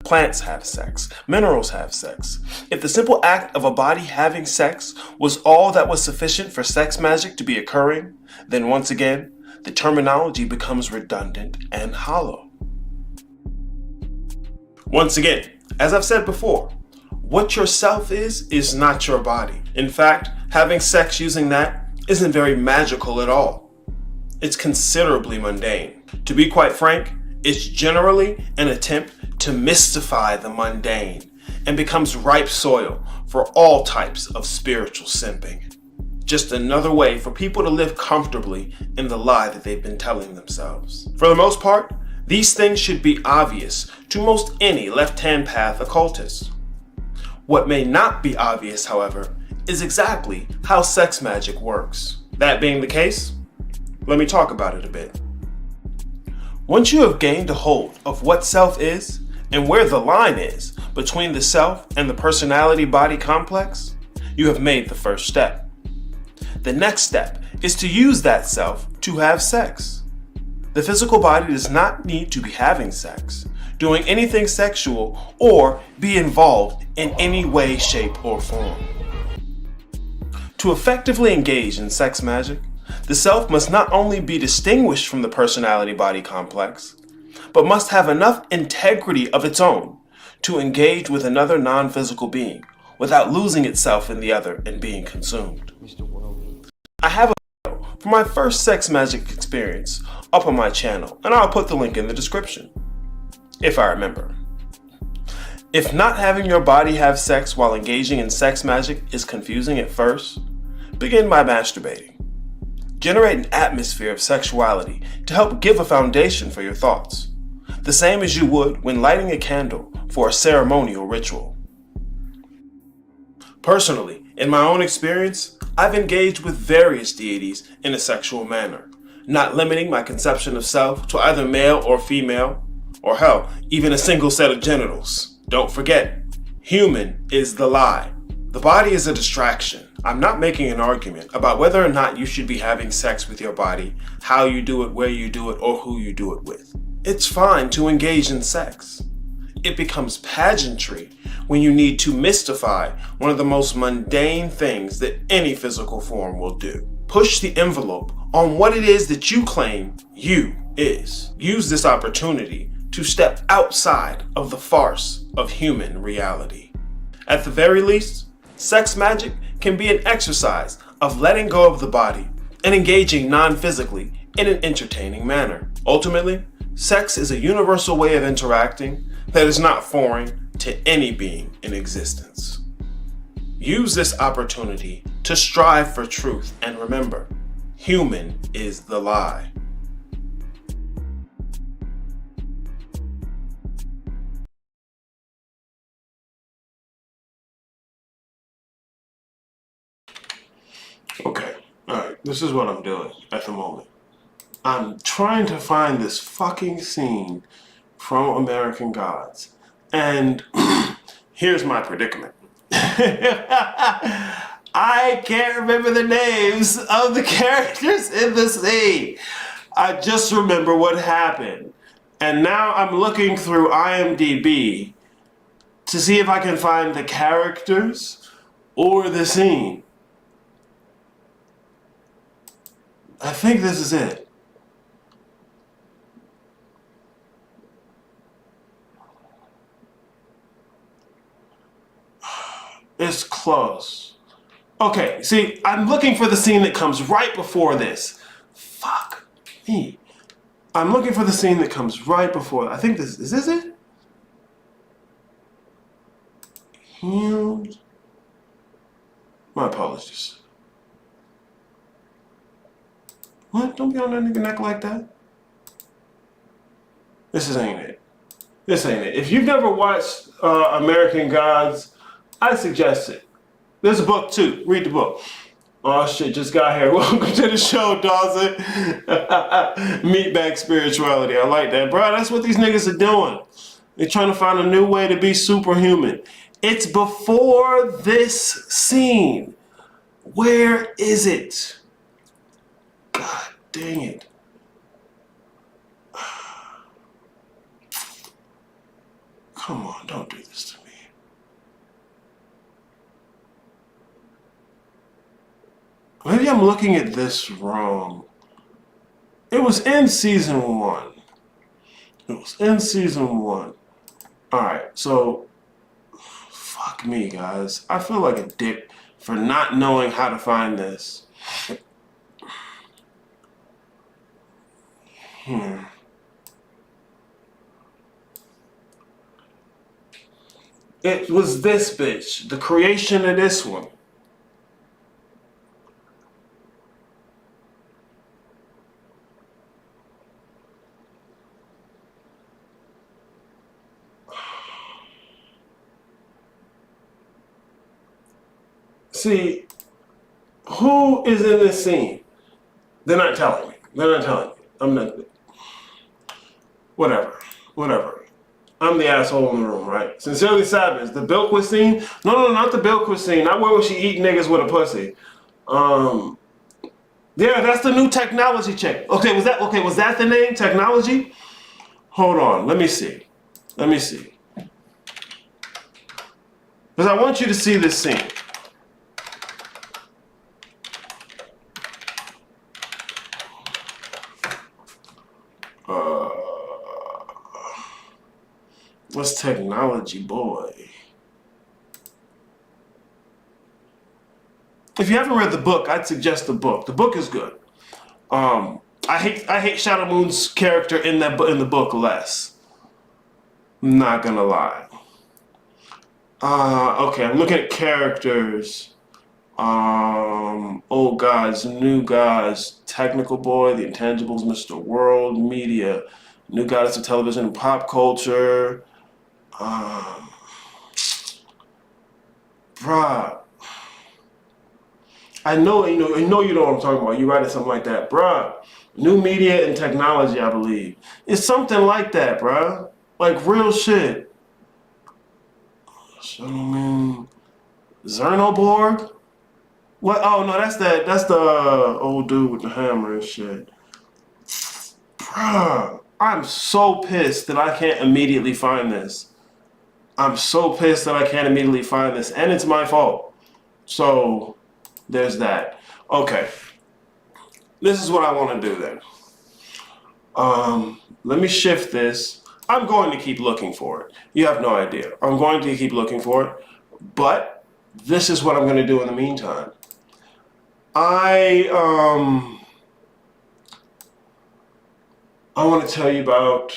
Plants have sex. Minerals have sex. If the simple act of a body having sex was all that was sufficient for sex magic to be occurring, then once again, the terminology becomes redundant and hollow. Once again, as I've said before, what your self is not your body. In fact, having sex using that isn't very magical at all. It's considerably mundane. To be quite frank, it's generally an attempt to mystify the mundane and becomes ripe soil for all types of spiritual simping. Just another way for people to live comfortably in the lie that they've been telling themselves. For the most part, these things should be obvious to most any left-hand path occultist. What may not be obvious, however, is exactly how sex magic works. That being the case, let me talk about it a bit. Once you have gained a hold of what self is and where the line is between the self and the personality-body complex, you have made the first step. The next step is to use that self to have sex. The physical body does not need to be having sex, doing anything sexual, or be involved in any way, shape, or form. To effectively engage in sex magic, the self must not only be distinguished from the personality-body complex, but must have enough integrity of its own to engage with another non-physical being without losing itself in the other and being consumed. I have a video for my first sex magic experience up on my channel, and I'll put the link in the description, if I remember. If not having your body have sex while engaging in sex magic is confusing at first, begin by masturbating. Generate an atmosphere of sexuality to help give a foundation for your thoughts, the same as you would when lighting a candle for a ceremonial ritual. Personally, in my own experience, I've engaged with various deities in a sexual manner, not limiting my conception of self to either male or female, or hell, even a single set of genitals. Don't forget, human is the lie. The body is a distraction. I'm not making an argument about whether or not you should be having sex with your body, how you do it, where you do it, or who you do it with. It's fine to engage in sex. It becomes pageantry when you need to mystify one of the most mundane things that any physical form will do. Push the envelope on what it is that you claim you is. Use this opportunity to step outside of the farce of human reality. At the very least, sex magic can be an exercise of letting go of the body and engaging non-physically in an entertaining manner. Ultimately, sex is a universal way of interacting that is not foreign to any being in existence. Use this opportunity to strive for truth and remember, human is the lie. Okay, all right. This is what I'm doing at the moment. I'm trying to find this fucking scene from American Gods. And here's my predicament. I can't remember the names of the characters in the scene. I just remember what happened. And now I'm looking through IMDb to see if I can find the characters or the scene. I think this is it. It's close. Okay, see, I'm looking for the scene that comes right before this. Fuck me. I'm looking for the scene that comes right before. I think this is it? Healed. My apologies. What? Don't be on that nigga neck like that. This ain't it. This ain't it. If you've never watched American Gods, I suggest it. There's a book too. Read the book. Oh shit, just got here. Welcome to the show, Dawson. Meatbag spirituality. I like that, bro. That's what these niggas are doing. They're trying to find a new way to be superhuman. It's before this scene. Where is it? God dang it. Come on, don't do this to me. Maybe I'm looking at this wrong. It was in season 1. It was in season 1. Alright, so fuck me, guys. I feel like a dick for not knowing how to find this. It was this bitch, the creation of this one. See, who is in this scene? They're not telling me. They're not telling me. I'm not. Whatever. I'm the asshole in the room, right? Sincerely Savage, the Bilquis scene? No, not the Bilquis scene. Not where she eat niggas with a pussy. Yeah, that's the new technology chick. Okay, was that the name? Technology? Hold on, let me see. Because I want you to see this scene. What's technology, boy? If you haven't read the book, I'd suggest the book. The book is good. I hate Shadow Moon's character in the book less. I'm not gonna lie. Okay, I'm looking at characters. Old gods, new gods, technical boy, the intangibles, Mr. World, media, new goddess of television and pop culture. Bruh. I know you know what I'm talking about. You writing something like that, bruh. New media and technology, I believe. It's something like that, bruh. Like real shit. Gentleman, Zernoborg. What? Oh no, that's the old dude with the hammer and shit. Bruh, I'm so pissed that I can't immediately find this. And it's my fault. So there's that. Okay. This is what I want to do then. Let me shift this. I'm going to keep looking for it. You have no idea. I'm going to keep looking for it. But this is what I'm going to do in the meantime. I want to tell you about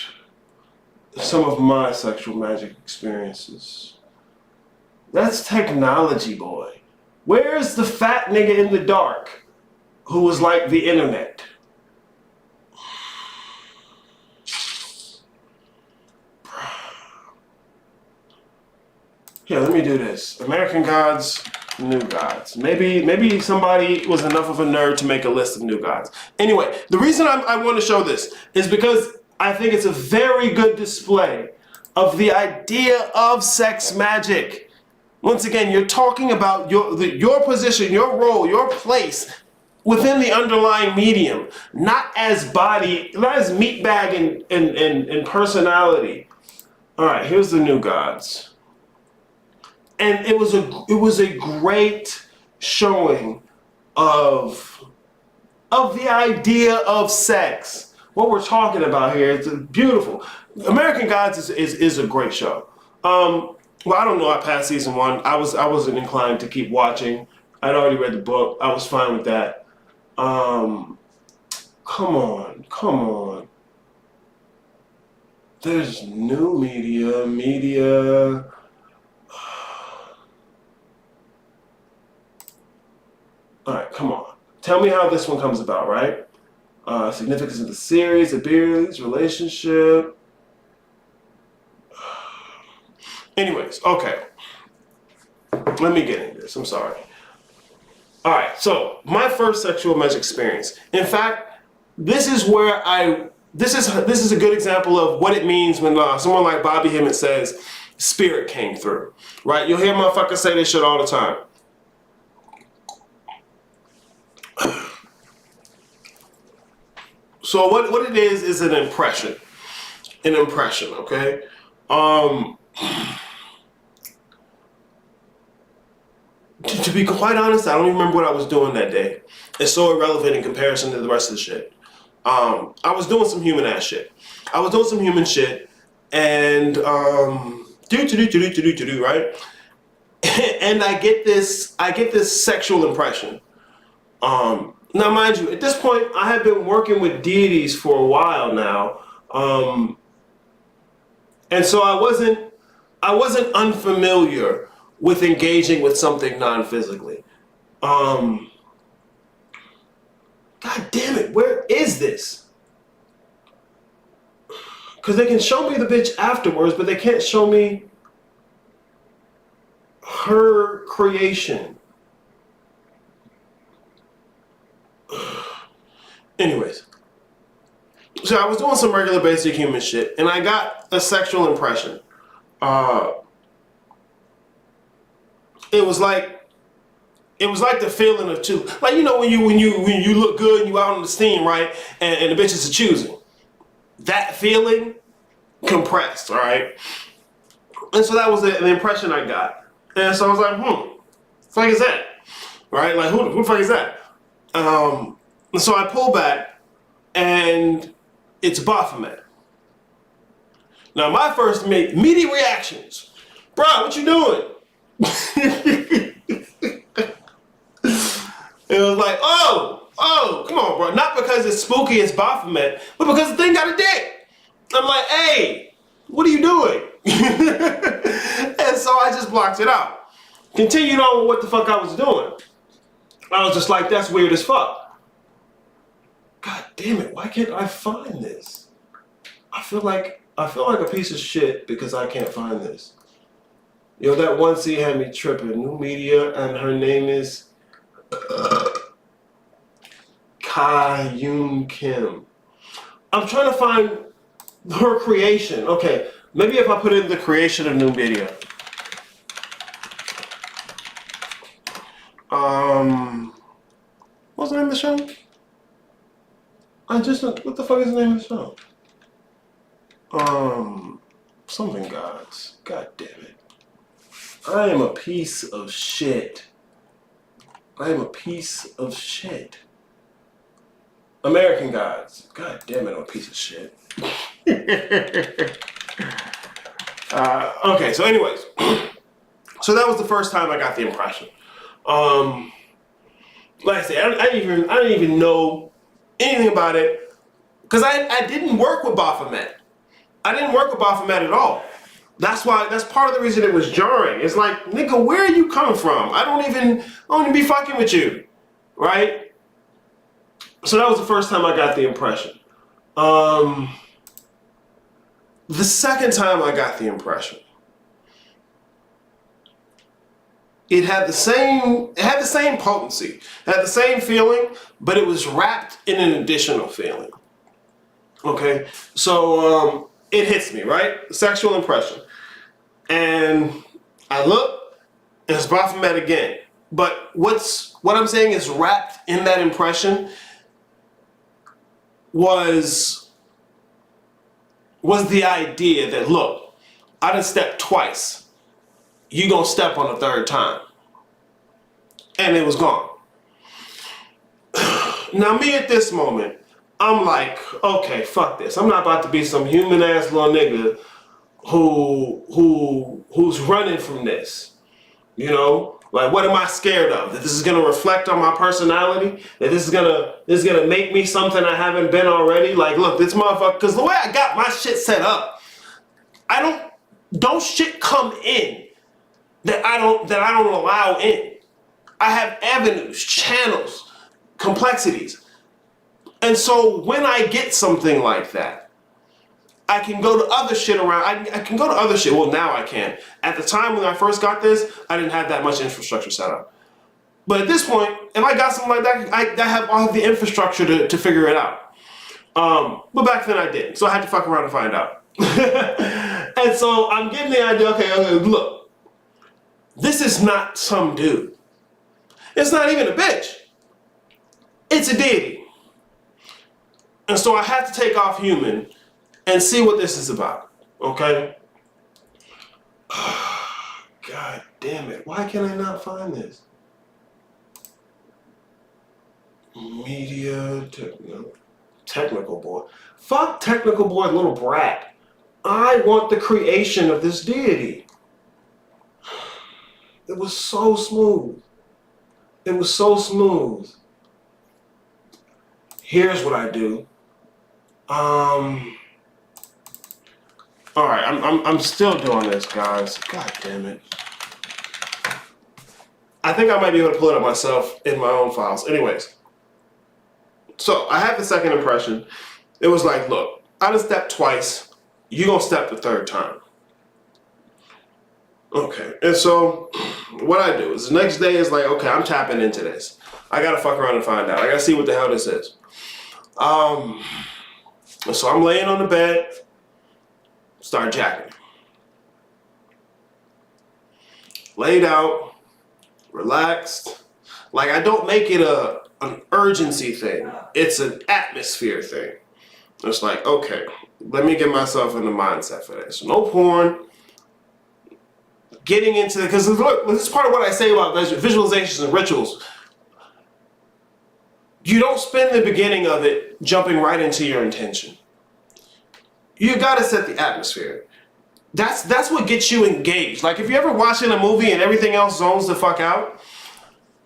some of my sexual magic experiences. That's technology, boy. Where's the fat nigga in the dark who was like the internet? Here, let me do this. American Gods New gods. Maybe somebody was enough of a nerd to make a list of new gods. Anyway, the reason I want to show this is because I think it's a very good display of the idea of sex magic. Once again, you're talking about your position, your role, your place within the underlying medium, not as body, not as meat bag and personality. All right, here's the new gods. And it was a great showing of the idea of sex. What we're talking about here is beautiful. American Gods is a great show. Well, I don't know. I passed season 1. I wasn't inclined to keep watching. I'd already read the book. I was fine with that. Come on. There's new media. All right, come on. Tell me how this one comes about, right? Significance of the series, abilities, relationship. Anyways, okay. Let me get into this. I'm sorry. All right, so my first sexual magic experience. In fact, this is where this is a good example of what it means when someone like Bobby Hemmett says spirit came through, right? You'll hear motherfuckers say this shit all the time. So what it is an impression. An impression, okay? To be quite honest, I don't even remember what I was doing that day. It's so irrelevant in comparison to the rest of the shit. I was doing some human ass shit. I was doing some human shit and right? And I get this sexual impression. Now, mind you, at this point, I have been working with deities for a while now, and so I wasn't unfamiliar with engaging with something non-physically. God damn it, where is this? Because they can show me the bitch afterwards, but they can't show me her creation. Anyways, so I was doing some regular basic human shit, and I got a sexual impression. It was like the feeling of two, like when you look good and you out on the steam, right, and the bitches are choosing. That feeling compressed, all right. And so that was the impression I got, and so I was like, the fuck is that, right? Like who the fuck is that? And so I pull back, and it's Baphomet. Now, my first immediate reactions, bro, what you doing? It was like, oh, come on, bro. Not because it's spooky, it's Baphomet, but because the thing got a dick. I'm like, hey, what are you doing? And so I just blocked it out. Continued on with what the fuck I was doing. I was just like, that's weird as fuck. God damn it, why can't I find this? I feel like a piece of shit because I can't find this. Yo, that one scene had me tripping. New media, and her name is Ka-Yoon Kim. I'm trying to find her creation. Okay, maybe if I put in the creation of new media. What's the name of the show? What the fuck is the name of the show? Something gods. God damn it. I am a piece of shit. American Gods. God damn it, I'm a piece of shit. Okay, so anyways. So that was the first time I got the impression. Like I said, I didn't even know anything about it because I didn't work with Baphomet. I didn't work with Baphomet at all. That's part of the reason it was jarring. It's like, nigga, where are you coming from? I don't even be fucking with you, right? So that was the first time I got the impression. The second time I got the impression, it had the same potency, it had the same feeling, but it was wrapped in an additional feeling. Okay, so it hits me, right? Sexual impression, and I look, and it's Baphomet again. But what I'm saying is wrapped in that impression was the idea that, look, I done stepped twice. You gonna step on the third time. And it was gone. Now me at this moment, I'm like, okay, fuck this. I'm not about to be some human ass little nigga who's running from this. You know? Like, what am I scared of? That this is gonna reflect on my personality? That this is gonna make me something I haven't been already? Like, look, this motherfucker, because the way I got my shit set up, don't shit come in that I don't allow in. I have avenues, channels, complexities. And so when I get something like that, I can go to other shit around. I can go to other shit. Well, now I can. At the time when I first got this, I didn't have that much infrastructure set up. But at this point, if I got something like that, I have the infrastructure to figure it out. But back then I didn't. So I had to fuck around and find out. And so I'm getting the idea, okay, look, this is not some dude. It's not even a bitch. It's a deity. And so I had to take off human and see what this is about, okay? God damn it. Why can I not find this? Media, technical boy. Fuck technical boy, little brat. I want the creation of this deity. It was so smooth. It was so smooth. Here's what I do. All right, I'm still doing this, guys. God damn it. I think I might be able to pull it up myself in my own files. Anyways, so I had the second impression. It was like, look, I done stepped twice. You gonna step the third time. Okay, and so what I do is the next day is like, okay, I'm tapping into this. I gotta fuck around and find out. I gotta see what the hell this is. So I'm laying on the bed, start jacking. Laid out, relaxed. Like, I don't make it an urgency thing. It's an atmosphere thing. It's like, okay, let me get myself in the mindset for this. No porn. Getting into it, because look, this is part of what I say about visualizations and rituals. You don't spend the beginning of it jumping right into your intention. You gotta set the atmosphere. That's what gets you engaged. Like, if you're ever watching a movie and everything else zones the fuck out,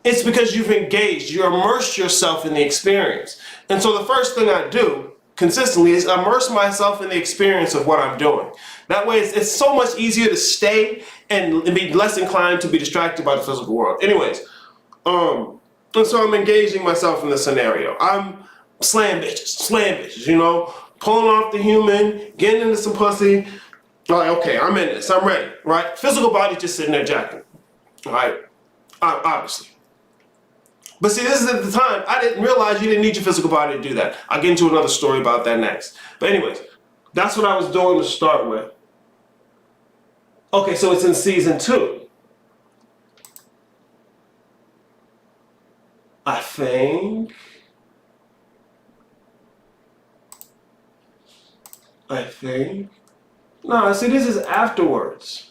it's because you've engaged. You immersed yourself in the experience. And so the first thing I do consistently is immerse myself in the experience of what I'm doing. That way it's so much easier to stay and be less inclined to be distracted by the physical world. Anyways, and so I'm engaging myself in the scenario. I'm slaying bitches, you know, pulling off the human, getting into some pussy. Like, okay, I'm in this, I'm ready, right? Physical body just sitting there jacking, right? Obviously. But see, this is at the time, I didn't realize you didn't need your physical body to do that. I'll get into another story about that next. But anyways, that's what I was doing to start with. Okay, so it's in season 2. I think. No, see, this is afterwards.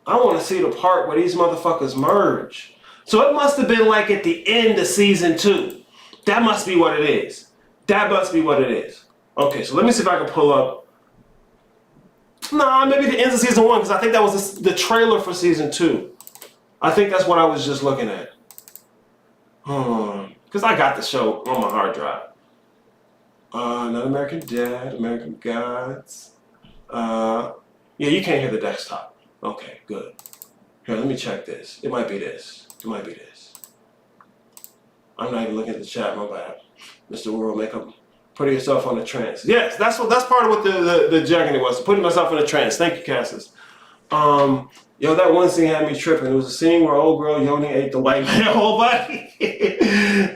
I want to see the part where these motherfuckers merge. So it must have been like at the end of season 2. That must be what it is. That must be what it is. Okay, so let me see if I can pull up. Nah, maybe the end of season 1, because I think that was the trailer for season 2. I think that's what I was just looking at. Because I got the show on my hard drive. Not American Dad, American Gods. Yeah, you can't hear the desktop. Okay, good. Here, let me check this. It might be this. It might be this. I'm not even looking at the chat, my bad. Mr. World Makeup. Putting yourself on a trance. Yes, that's part of what the jacket was. Putting myself in a trance. Thank you, Cassis. Yo, that one scene had me tripping. It was a scene where old girl Yoni ate the white man whole body.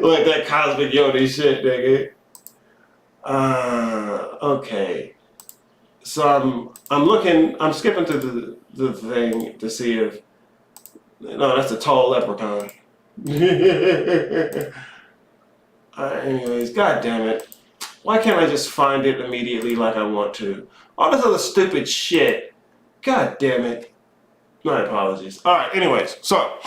Like that cosmic Yoni shit, nigga. Okay. So I'm skipping to the thing to see if, no, that's a tall leprechaun. Anyways, god damn it. Why can't I just find it immediately like I want to? All this other stupid shit. God damn it. My apologies. Alright, anyways, so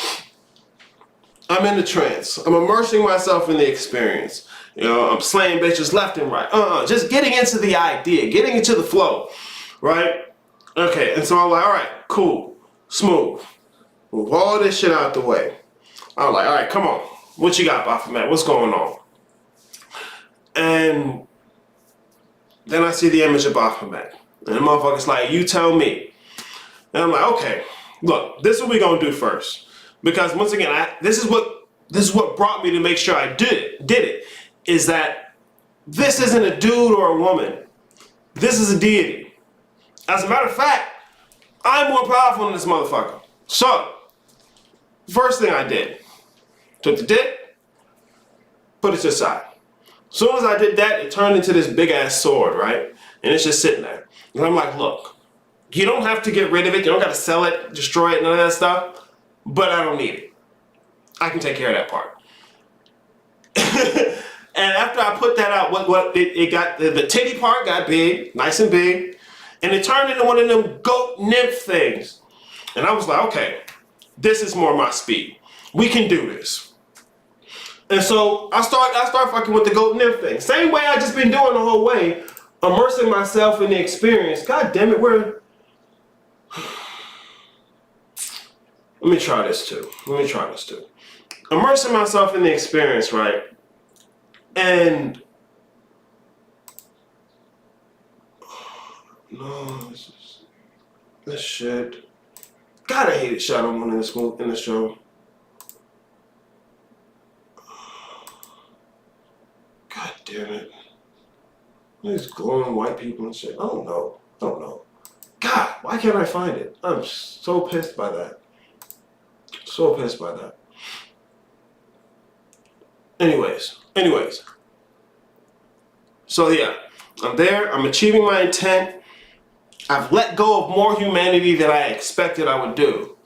I'm in the trance. I'm immersing myself in the experience. You know, I'm slaying bitches left and right. Just getting into the idea, getting into the flow. Right? Okay, and so I'm like, alright, cool, smooth. Move all this shit out the way. I'm like, alright, come on. What you got, Baphomet? What's going on? And then I see the image of Baphomet. And the motherfucker's like, you tell me. And I'm like, okay, look, this is what we're gonna do first. Because once again, this is what brought me to make sure I did it, is that this isn't a dude or a woman. This is a deity. As a matter of fact, I'm more powerful than this motherfucker. So, first thing I did, took the dick, put it to the side. As soon as I did that, it turned into this big ass sword, right? And it's just sitting there. And I'm like, look, you don't have to get rid of it. You don't got to sell it, destroy it, none of that stuff. But I don't need it. I can take care of that part. And after I put that out, it got, the titty part got big, nice and big. And it turned into one of them goat nymph things. And I was like, okay, this is more my speed. We can do this. And so I start fucking with the goat nymph thing. Same way I just been doing the whole way, immersing myself in the experience. God damn it, let me try this too. Immersing myself in the experience, right? And no, this shit. God, I hated Shadow Moon in this show. God damn it. These glowing white people and shit. I don't know. God, why can't I find it? I'm so pissed by that. Anyways. So yeah, I'm there. I'm achieving my intent. I've let go of more humanity than I expected I would do.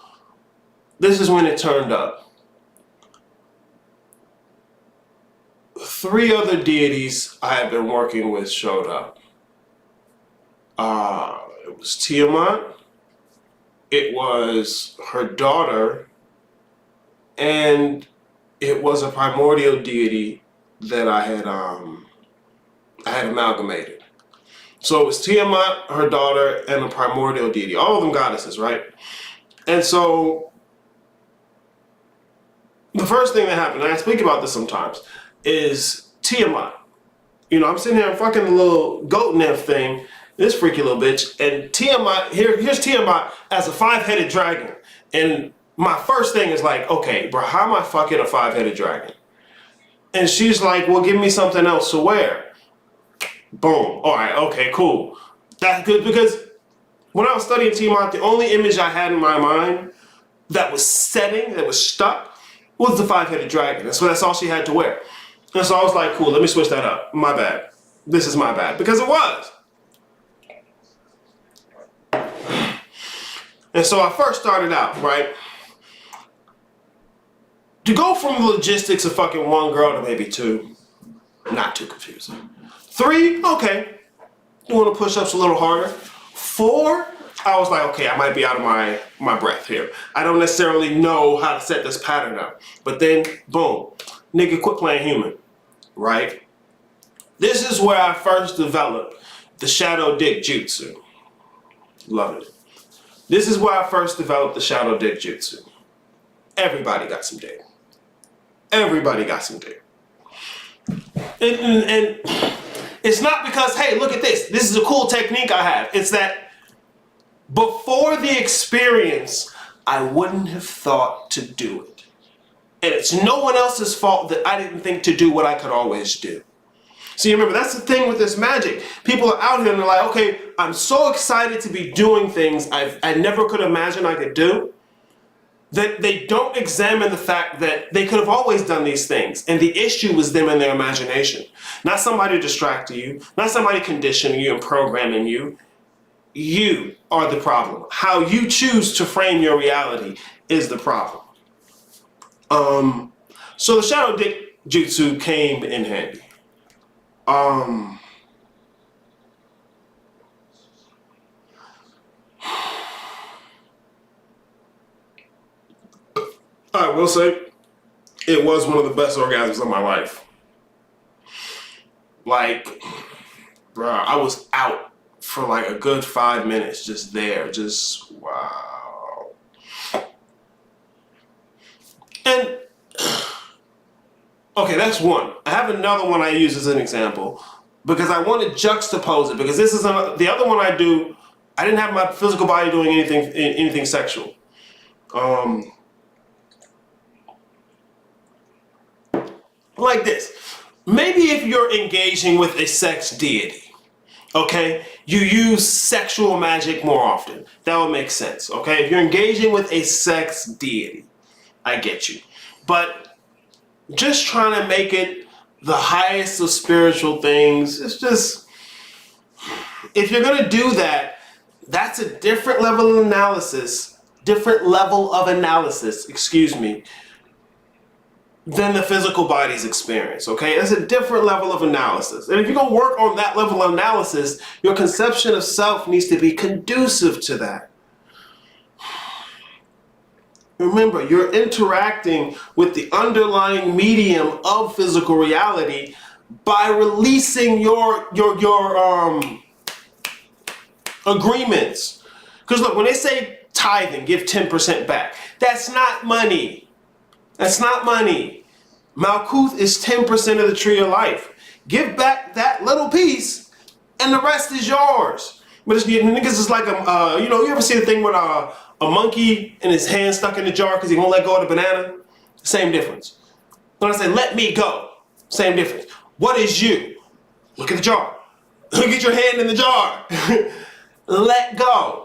This is when it turned up. 3 other deities I have been working with showed up. It was Tiamat, it was her daughter, and it was a primordial deity that I had amalgamated. So it was Tiamat, her daughter, and a primordial deity. All of them goddesses, right? And so the first thing that happened, and I speak about this sometimes, is Tiamat. You know, I'm sitting here, I'm fucking the little goat nymph thing, this freaky little bitch, and Tiamat, here's Tiamat as a 5-headed dragon. And my first thing is like, okay, bro, how am I fucking a 5-headed dragon? And she's like, well, give me something else to wear. Boom. All right, okay, cool. That's good, because when I was studying Tiamat, the only image I had in my mind that was stuck, was the 5-headed dragon. And so that's all she had to wear. And so I was like, cool, let me switch that up. My bad. This is my bad. Because it was. And so I first started out, right? To go from the logistics of fucking 1 girl to maybe 2, not too confusing. 3, okay. You want to push ups a little harder. 4, I was like, okay, I might be out of my breath here. I don't necessarily know how to set this pattern up. But then, boom, nigga, quit playing human, right? This is where I first developed the shadow dick jutsu. Love it. This is where I first developed the shadow dick jutsu. Everybody got some dick. Everybody got some dick. And it's not because, hey, look at this. This is a cool technique I have. It's that before the experience, I wouldn't have thought to do it. And it's no one else's fault that I didn't think to do what I could always do. See, remember, that's the thing with this magic. People are out here and they're like, okay, I'm so excited to be doing things I never could imagine I could do, that they don't examine the fact that they could have always done these things. And the issue was them and their imagination. Not somebody distracting you, not somebody conditioning you and programming you. You are the problem. How you choose to frame your reality is the problem. So the shadow dick jutsu came in handy. I will say it was one of the best orgasms of my life. Like, bruh, I was out for like a good 5 minutes, just there, just wow. And okay, that's one. I have another one I use as an example because I want to juxtapose it, because this is the other one I do. I didn't have my physical body doing anything sexual. Like this. Maybe if you're engaging with a sex deity, okay, you use sexual magic more often. That would make sense, okay? If you're engaging with a sex deity, I get you. But just trying to make it the highest of spiritual things, it's just, if you're going to do that, that's a different level of analysis, excuse me, than the physical body's experience, okay? That's a different level of analysis. And if you're going to work on that level of analysis, your conception of self needs to be conducive to that. Remember, you're interacting with the underlying medium of physical reality by releasing your agreements. Because look, when they say tithing, give 10% back, that's not money. That's not money. Malkuth is 10% of the tree of life. Give back that little piece, and the rest is yours. But it's, niggas is like you ever see the thing with a monkey and his hand stuck in the jar because he won't let go of the banana? Same difference. When I say let me go, same difference. What is you? Look at the jar. Look at your hand in the jar. Let go.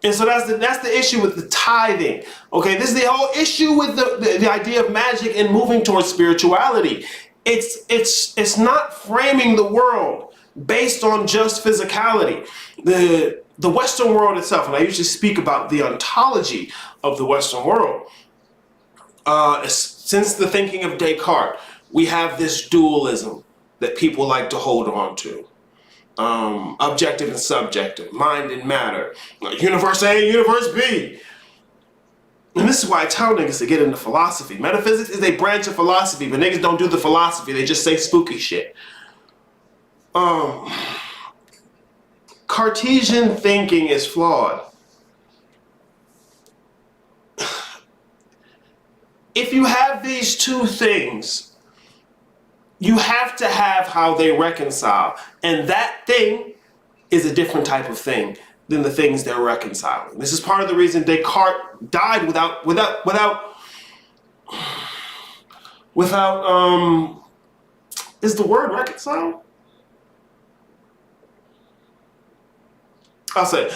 And so that's the issue with the tithing. Okay, this is the whole issue with the idea of magic and moving towards spirituality. It's not framing the world based on just physicality. The Western world itself, and I usually speak about the ontology of the Western world. Since the thinking of Descartes, we have this dualism that people like to hold on to. Objective and subjective, mind and matter, universe A, universe B. And this is why I tell niggas to get into philosophy. Metaphysics is a branch of philosophy, but niggas don't do the philosophy, they just say spooky shit. Cartesian thinking is flawed. If you have these two things, you have to have how they reconcile. And that thing is a different type of thing than the things they're reconciling. This is part of the reason Descartes died without is the word reconcile? I'll say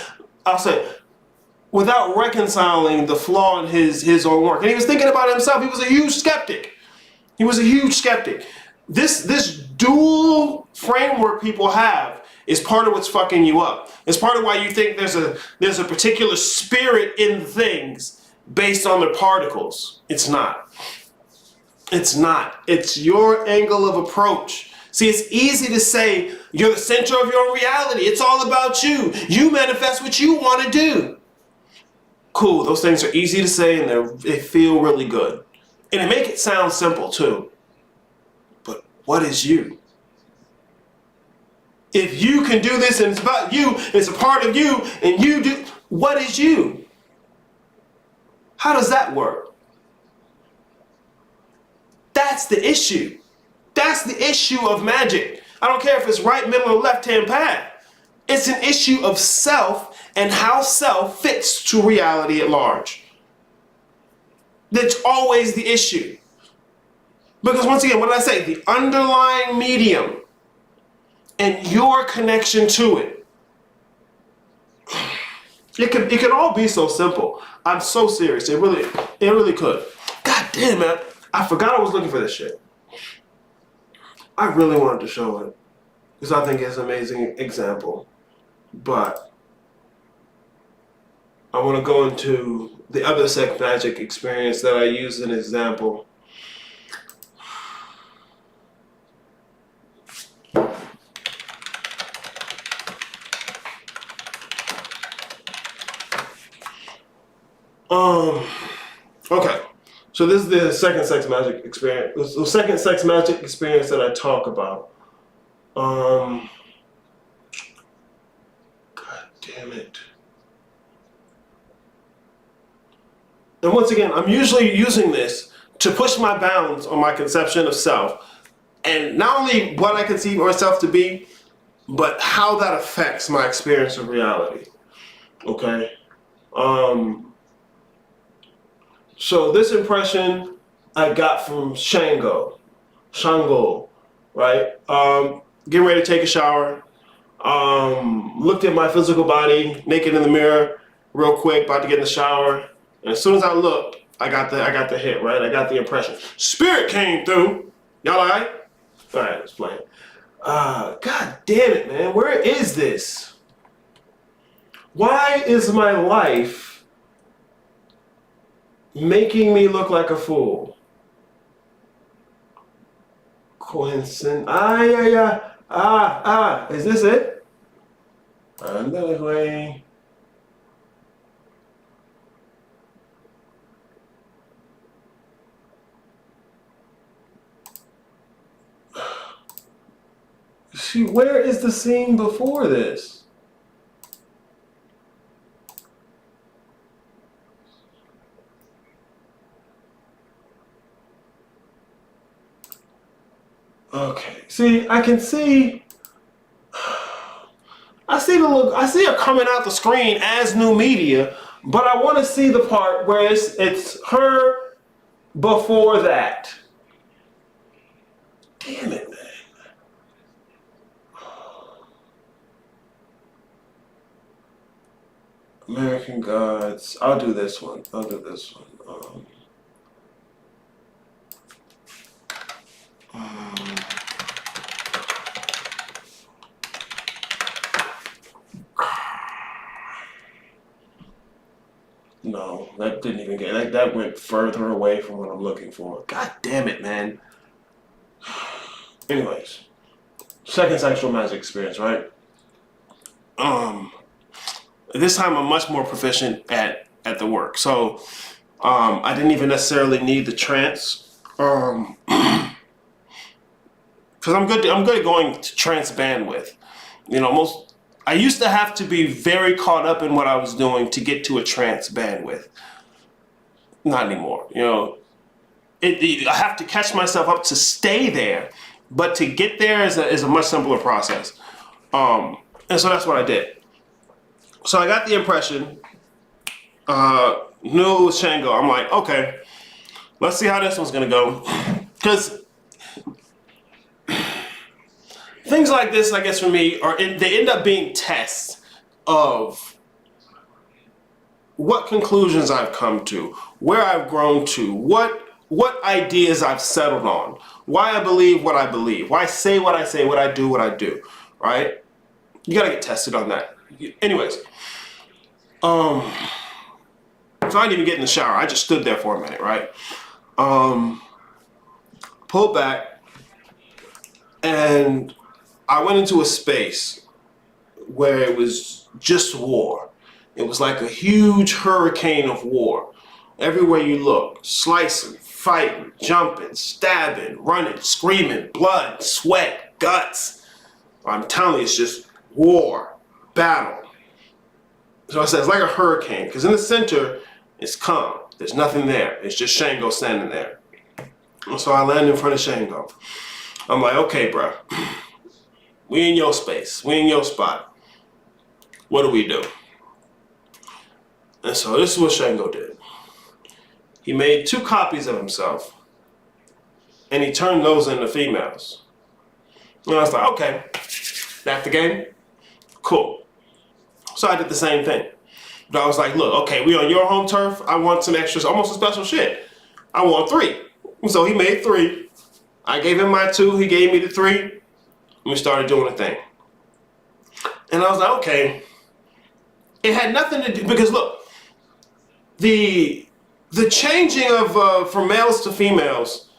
without reconciling the flaw in his own work. And he was thinking about himself. He was a huge skeptic. This dual framework people have is part of what's fucking you up. It's part of why you think there's a particular spirit in things based on their particles. It's not. It's not. It's your angle of approach. See, it's easy to say you're the center of your own reality. It's all about you. You manifest what you want to do. Cool. Those things are easy to say and they feel really good. And they make it sound simple too. What is you? If you can do this and it's about you, it's a part of you, and you do, what is you? How does that work? That's the issue. That's the issue of magic. I don't care if it's right, middle, or left-hand path. It's an issue of self and how self fits to reality at large. That's always the issue. Because once again, what did I say? The underlying medium and your connection to it. It could all be so simple. I'm so serious. It really could. God damn, man. I forgot I was looking for this shit. I really wanted to show it because I think it's an amazing example. But I want to go into the other sex magic experience that I use as an example. Okay. So this is the second sex magic experience. The second sex magic experience that I talk about. God damn it. And once again, I'm usually using this to push my bounds on my conception of self. And not only what I conceive myself to be, but how that affects my experience of reality. Okay? So this impression I got from Shango, right? Getting ready to take a shower. Looked at my physical body, naked in the mirror, real quick, about to get in the shower. And as soon as I looked, I got the hit, right? I got the impression. Spirit came through. Y'all alright? Alright, let's play it. God damn it, man. Where is this? Why is my life making me look like a fool? Coincidence. Is this it? Another way. See, where is the scene before this? Okay. See, I can see. I see it coming out the screen as new media, but I want to see the part where it's her before that. Damn it, man. American Gods. I'll do this one. No, that didn't even get that went further away from what I'm looking for. God damn it, man. Anyways, second sexual magic experience, right? This time I'm much more proficient at the work. So I didn't even necessarily need the trance. Because I'm good at going to trance bandwidth. You know, I used to have to be very caught up in what I was doing to get to a trance bandwidth. Not anymore. You know, I have to catch myself up to stay there, but to get there is a much simpler process. And so that's what I did. So I got the impression, knew it was Shango. I'm like, okay, let's see how this one's gonna go. Because things like this, I guess for me, they end up being tests of what conclusions I've come to, where I've grown to, what ideas I've settled on, why I believe what I believe, why I say, what I do what I do, right? You gotta get tested on that. Anyways, so I didn't even get in the shower. I just stood there for a minute, right? Pulled back, and I went into a space where it was just war. It was like a huge hurricane of war. Everywhere you look, slicing, fighting, jumping, stabbing, running, screaming, blood, sweat, guts. I'm telling you, it's just war, battle. So I said, it's like a hurricane, because in the center, it's calm. There's nothing there. It's just Shango standing there. And so I land in front of Shango. I'm like, okay, bro. We in your space. We in your spot. What do we do? And so this is what Shango did. He made 2 copies of himself, and he turned those into females. And I was like, okay. That the game? Cool. So I did the same thing. But I was like, look, okay, we on your home turf. I want some extras, almost a special shit. I want 3. So he made 3. I gave him my 2. He gave me the 3. And we started doing the thing. And I was like, okay. It had nothing to do, because look, the changing of from males to females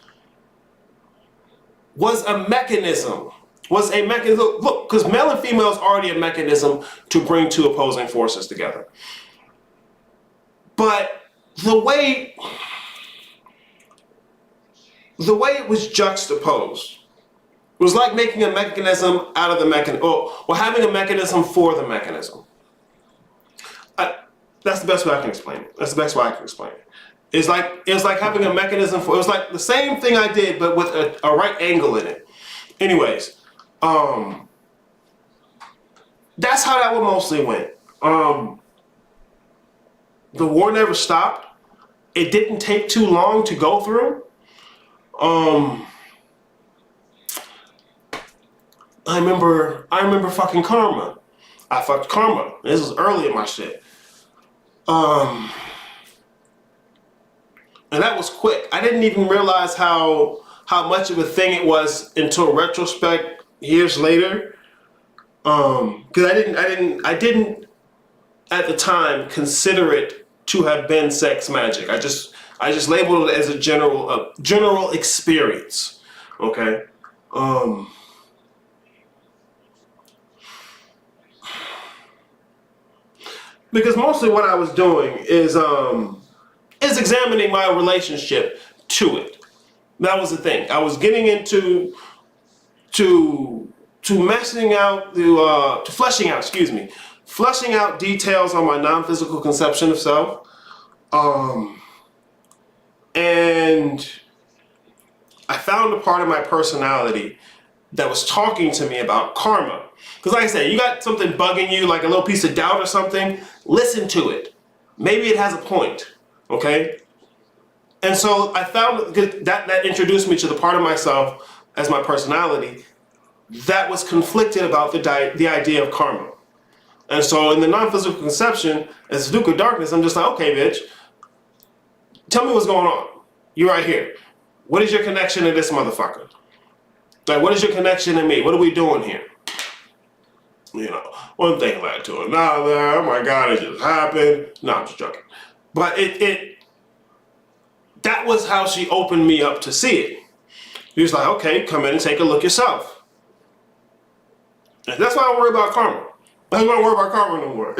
was a mechanism. Look, because male and female is already a mechanism to bring 2 opposing forces together. But the way it was juxtaposed was like making a mechanism out of the mechanism, or having a mechanism for the mechanism. That's the best way I can explain it. It's like having a mechanism for. It was like the same thing I did, but with a right angle in it. Anyways, that's how that one mostly went. The war never stopped. It didn't take too long to go through. I remember fucking Karma. I fucked Karma. This was early in my shit. And that was quick. I didn't even realize how much of a thing it was until retrospect years later. Because I didn't at the time consider it to have been sex magic. I just labeled it as a general experience. Okay. Because mostly what I was doing is examining my relationship to it. That was the thing. I was getting into fleshing out details on my non-physical conception of self. And I found a part of my personality that was talking to me about karma. Because like I said, you got something bugging you, like a little piece of doubt or something, listen to it. Maybe it has a point, okay? And so I found that introduced me to the part of myself as my personality that was conflicted about the idea of karma. And so in the non-physical conception, as Duke of Darkness, I'm just like, okay, bitch, tell me what's going on. You're right here. What is your connection to this motherfucker? Like, what is your connection to me? What are we doing here? You know, one thing led to another. Oh my God, it just happened. No, I'm just joking. But that was how she opened me up to see it. She was like, okay, come in and take a look yourself. And that's why I don't worry about karma. I don't worry about karma no more.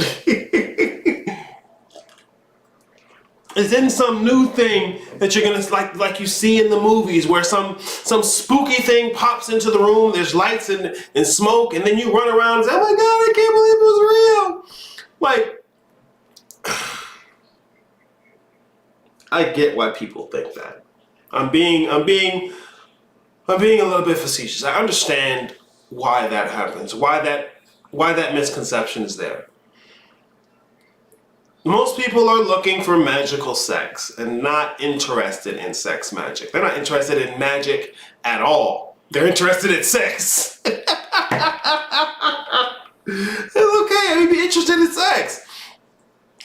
It's in some new thing that you're gonna like you see in the movies where some spooky thing pops into the room. There's lights and smoke, and then you run around and say, "Oh my God, I can't believe it was real!" Like, I get why people think that. I'm being a little bit facetious. I understand why that happens. Why that misconception is there. Most people are looking for magical sex and not interested in sex magic. They're not interested in magic at all. They're interested in sex. It's okay, I may be interested in sex.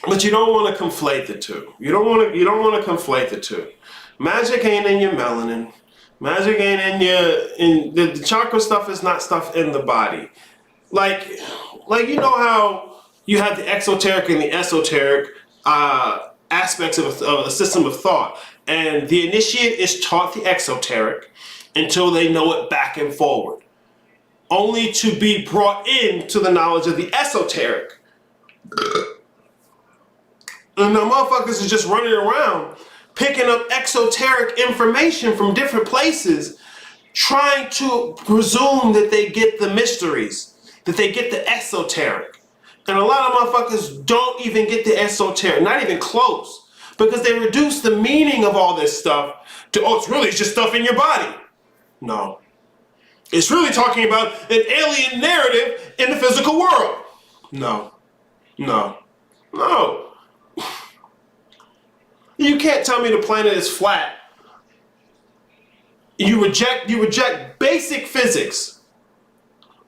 But you don't want to conflate the two. You don't want to conflate the two. Magic ain't in your melanin. Magic ain't in the chakra stuff is not stuff in the body. Like you know how you have the exoteric and the esoteric aspects of a system of thought. And the initiate is taught the exoteric until they know it back and forward, only to be brought into the knowledge of the esoteric. And the motherfuckers is just running around picking up exoteric information from different places, trying to presume that they get the mysteries, that they get the esoteric. And a lot of motherfuckers don't even get the esoteric, not even close, because they reduce the meaning of all this stuff to, it's just stuff in your body. No. It's really talking about an alien narrative in the physical world. No. You can't tell me the planet is flat. You reject basic physics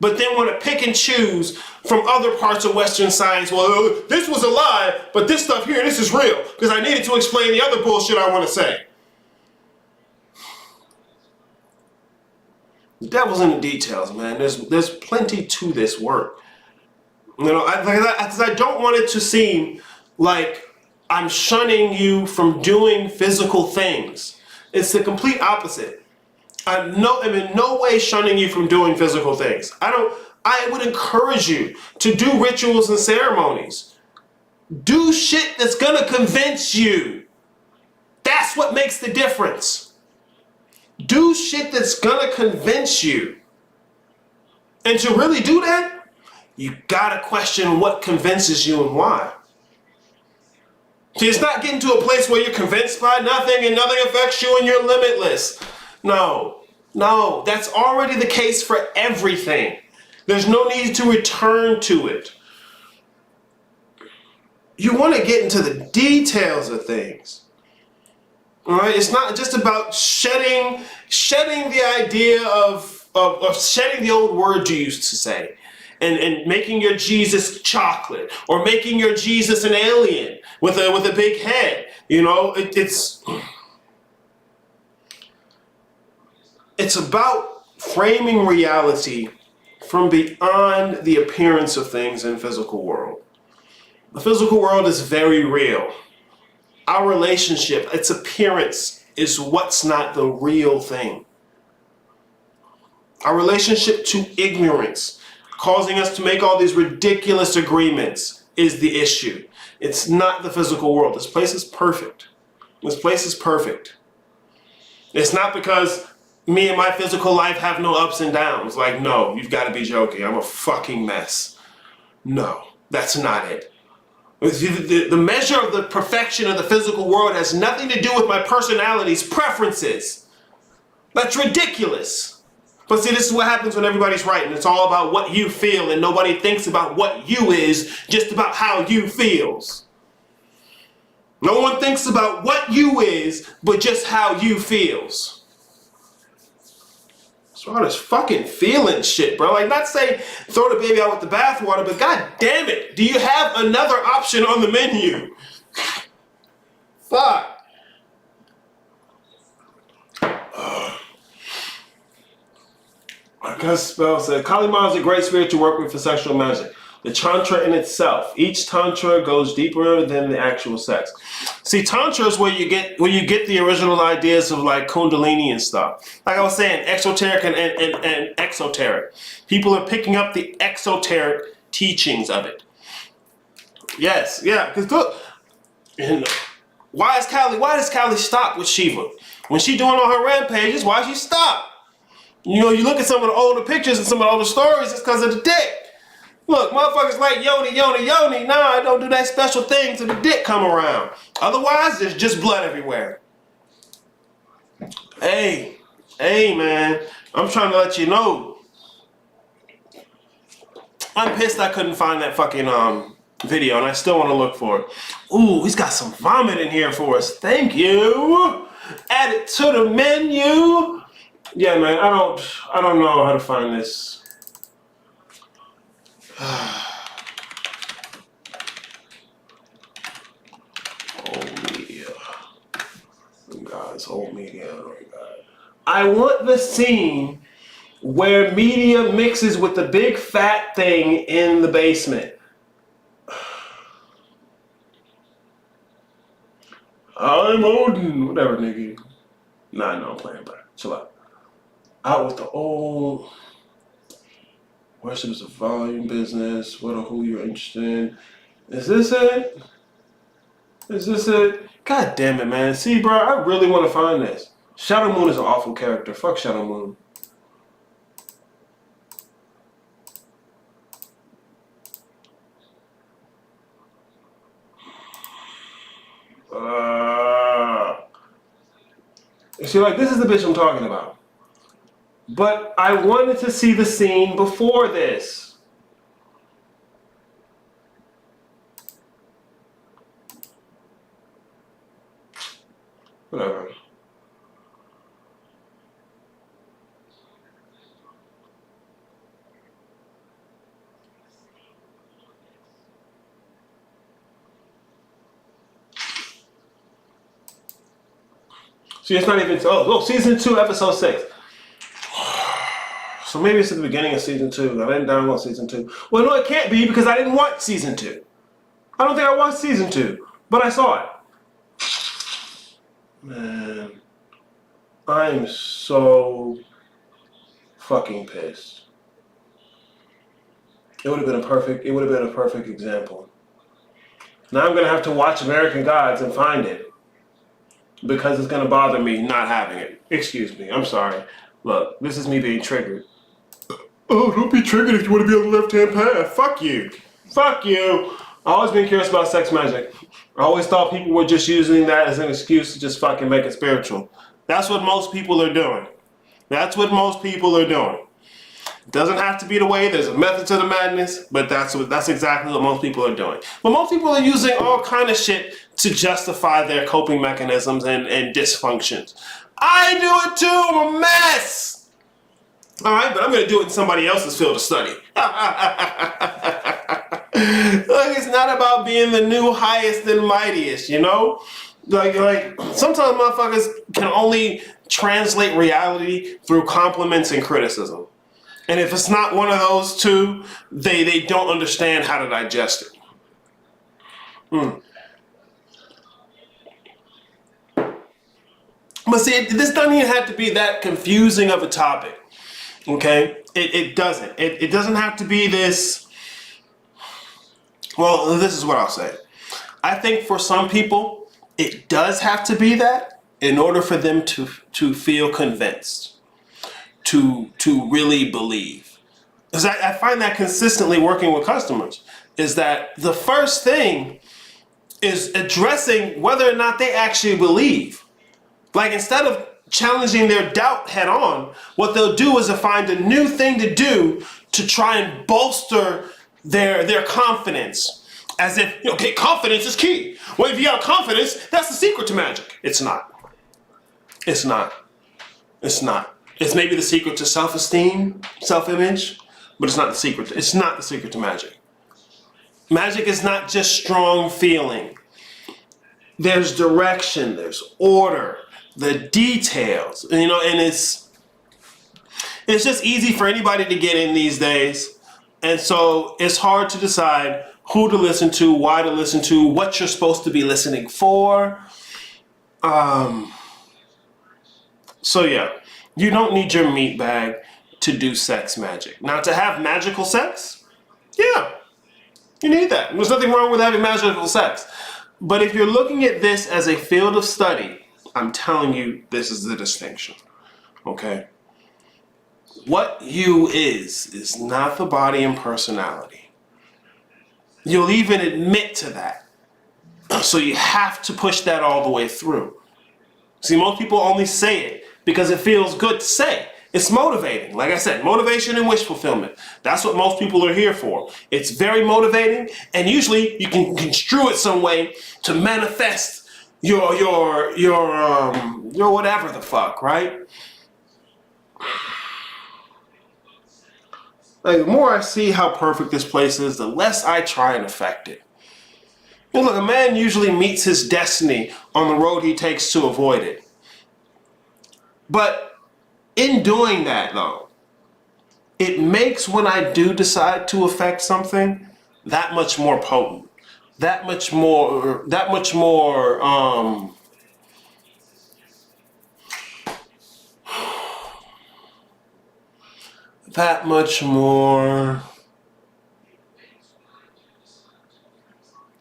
but then want to pick and choose from other parts of Western science. Well, this was a lie, but this stuff here, this is real, because I needed to explain the other bullshit I want to say. The devil's in the details, man. There's plenty to this work. You know, because I don't want it to seem like I'm shunning you from doing physical things. It's the complete opposite. I'm in no way shunning you from doing physical things. I would encourage you to do rituals and ceremonies. Do shit that's gonna convince you. That's what makes the difference. Do shit that's gonna convince you. And to really do that, you gotta question what convinces you and why. See, it's not getting to a place where you're convinced by nothing and nothing affects you and you're limitless. No, that's already the case for everything. There's no need to return to it. You want to get into the details of things. All right? It's not just about shedding the idea of shedding the old word you used to say and making your Jesus chocolate or making your Jesus an alien with a big head. You know, it's about framing reality from beyond the appearance of things in the physical world. The physical world is very real. Our relationship, its appearance, is what's not the real thing. Our relationship to ignorance, causing us to make all these ridiculous agreements, is the issue. It's not the physical world. This place is perfect. This place is perfect. It's not because me and my physical life have no ups and downs. Like, no, you've got to be joking. I'm a fucking mess. No, that's not it. The measure of the perfection of the physical world has nothing to do with my personality's preferences. That's ridiculous. But see, this is what happens when everybody's writing. It's all about what you feel, and nobody thinks about what you is, just about how you feels. No one thinks about what you is, but just how you feels. So all this fucking feeling shit, bro. Like, not saying throw the baby out with the bathwater, but god damn it, do you have another option on the menu? Fuck. I guess spell said Kali Ma is a great spirit to work with for sexual magic. The Tantra in itself. Each Tantra goes deeper than the actual sex. See, Tantra is where you get the original ideas of like Kundalini and stuff. Like I was saying, exoteric and exoteric. People are picking up the exoteric teachings of it. Yes, yeah, because look, why does Kali stop with Shiva? When she doing all her rampages, why she stop? You know, you look at some of the older pictures and some of the older stories, it's because of the dick. Look, motherfuckers like yoni. Nah, I don't do that special thing till the dick come around. Otherwise, there's just blood everywhere. Hey, man, I'm trying to let you know. I'm pissed I couldn't find that fucking video, and I still want to look for it. Ooh, he's got some vomit in here for us. Thank you. Add it to the menu. Yeah, man, I don't know how to find this. Old media. Guys, old media. Oh my God. I want the scene where media mixes with the big fat thing in the basement. I'm Odin. Whatever, nigga. Nah, no, I'm playing, bro. Chill out. Out with the old. Worship is a volume business. What or who you're interested in. Is this it? Is this it? God damn it, man. See, bro, I really want to find this. Shadow Moon is an awful character. Fuck Shadow Moon. See, like, this is the bitch I'm talking about. But I wanted to see the scene before this. Whatever. See, it's not even, oh, season 2, episode 6. So maybe it's at the beginning of season 2. I didn't download season 2. Well, no, it can't be because I didn't watch season 2. I don't think I watched season 2, but I saw it. Man, I'm so fucking pissed. It would have been a perfect example. Now I'm gonna have to watch American Gods and find it because it's gonna bother me not having it. Excuse me, I'm sorry. Look, this is me being triggered. Oh, don't be triggered if you want to be on the left-hand path. Fuck you. Fuck you. I always been curious about sex magic. I always thought people were just using that as an excuse to just fucking make it spiritual. That's what most people are doing. That's what most people are doing. It doesn't have to be the way. There's a method to the madness, but that's exactly what most people are doing. But most people are using all kind of shit to justify their coping mechanisms and dysfunctions. I do it too. I'm a mess. All right, but I'm going to do it in somebody else's field of study. Like, it's not about being the new highest and mightiest, you know? Like sometimes motherfuckers can only translate reality through compliments and criticism. And if it's not one of those two, they don't understand how to digest it. But see, this doesn't even have to be that confusing of a topic. Okay? It doesn't. It doesn't have to be this. Well, this is what I'll say. I think for some people, it does have to be that in order for them to feel convinced, to really believe. Because I find that consistently working with customers, is that the first thing is addressing whether or not they actually believe. Like, instead of challenging their doubt head on, what they'll do is find a new thing to do to try and bolster their confidence. As if, okay, confidence is key. Well, if you have confidence, that's the secret to magic. It's not. It's not. It's not. It's maybe the secret to self-esteem, self-image, but it's not the secret. It's not the secret to magic. Magic is not just strong feeling. There's direction, there's order, the details, you know, and it's just easy for anybody to get in these days. And so it's hard to decide who to listen to, why to listen to, what you're supposed to be listening for. So yeah, you don't need your meat bag to do sex magic. Now, to have magical sex, yeah, you need that. There's nothing wrong with having magical sex. But if you're looking at this as a field of study, I'm telling you, this is the distinction, okay? What you is not the body and personality. You'll even admit to that. So you have to push that all the way through. See, most people only say it because it feels good to say. It's motivating. Like I said, motivation and wish fulfillment. That's what most people are here for. It's very motivating, and usually you can construe it some way to manifest your whatever the fuck, right? Like, the more I see how perfect this place is, the less I try and affect it. And look, a man usually meets his destiny on the road he takes to avoid it. But in doing that, though, it makes when I do decide to affect something that much more potent, that much more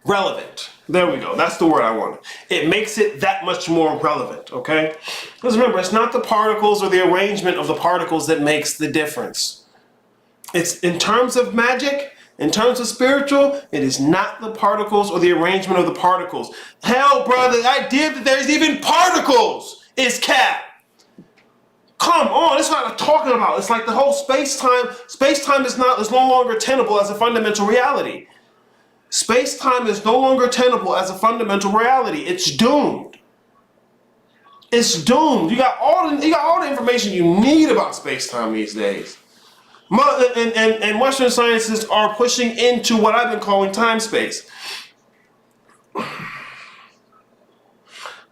relevant. There we go. That's the word I wanted. It makes it that much more relevant, okay? Because remember, it's not the particles or the arrangement of the particles that makes the difference. It's in terms of magic, in terms of spiritual, it is not the particles or the arrangement of the particles. Hell, brother, the idea that there's even particles is cap. Come on, that's what I'm talking about. It's like the whole space-time is no longer tenable as a fundamental reality. Space-time is no longer tenable as a fundamental reality. It's doomed. It's doomed. You got all the information you need about space-time these days. And Western scientists are pushing into what I've been calling time-space.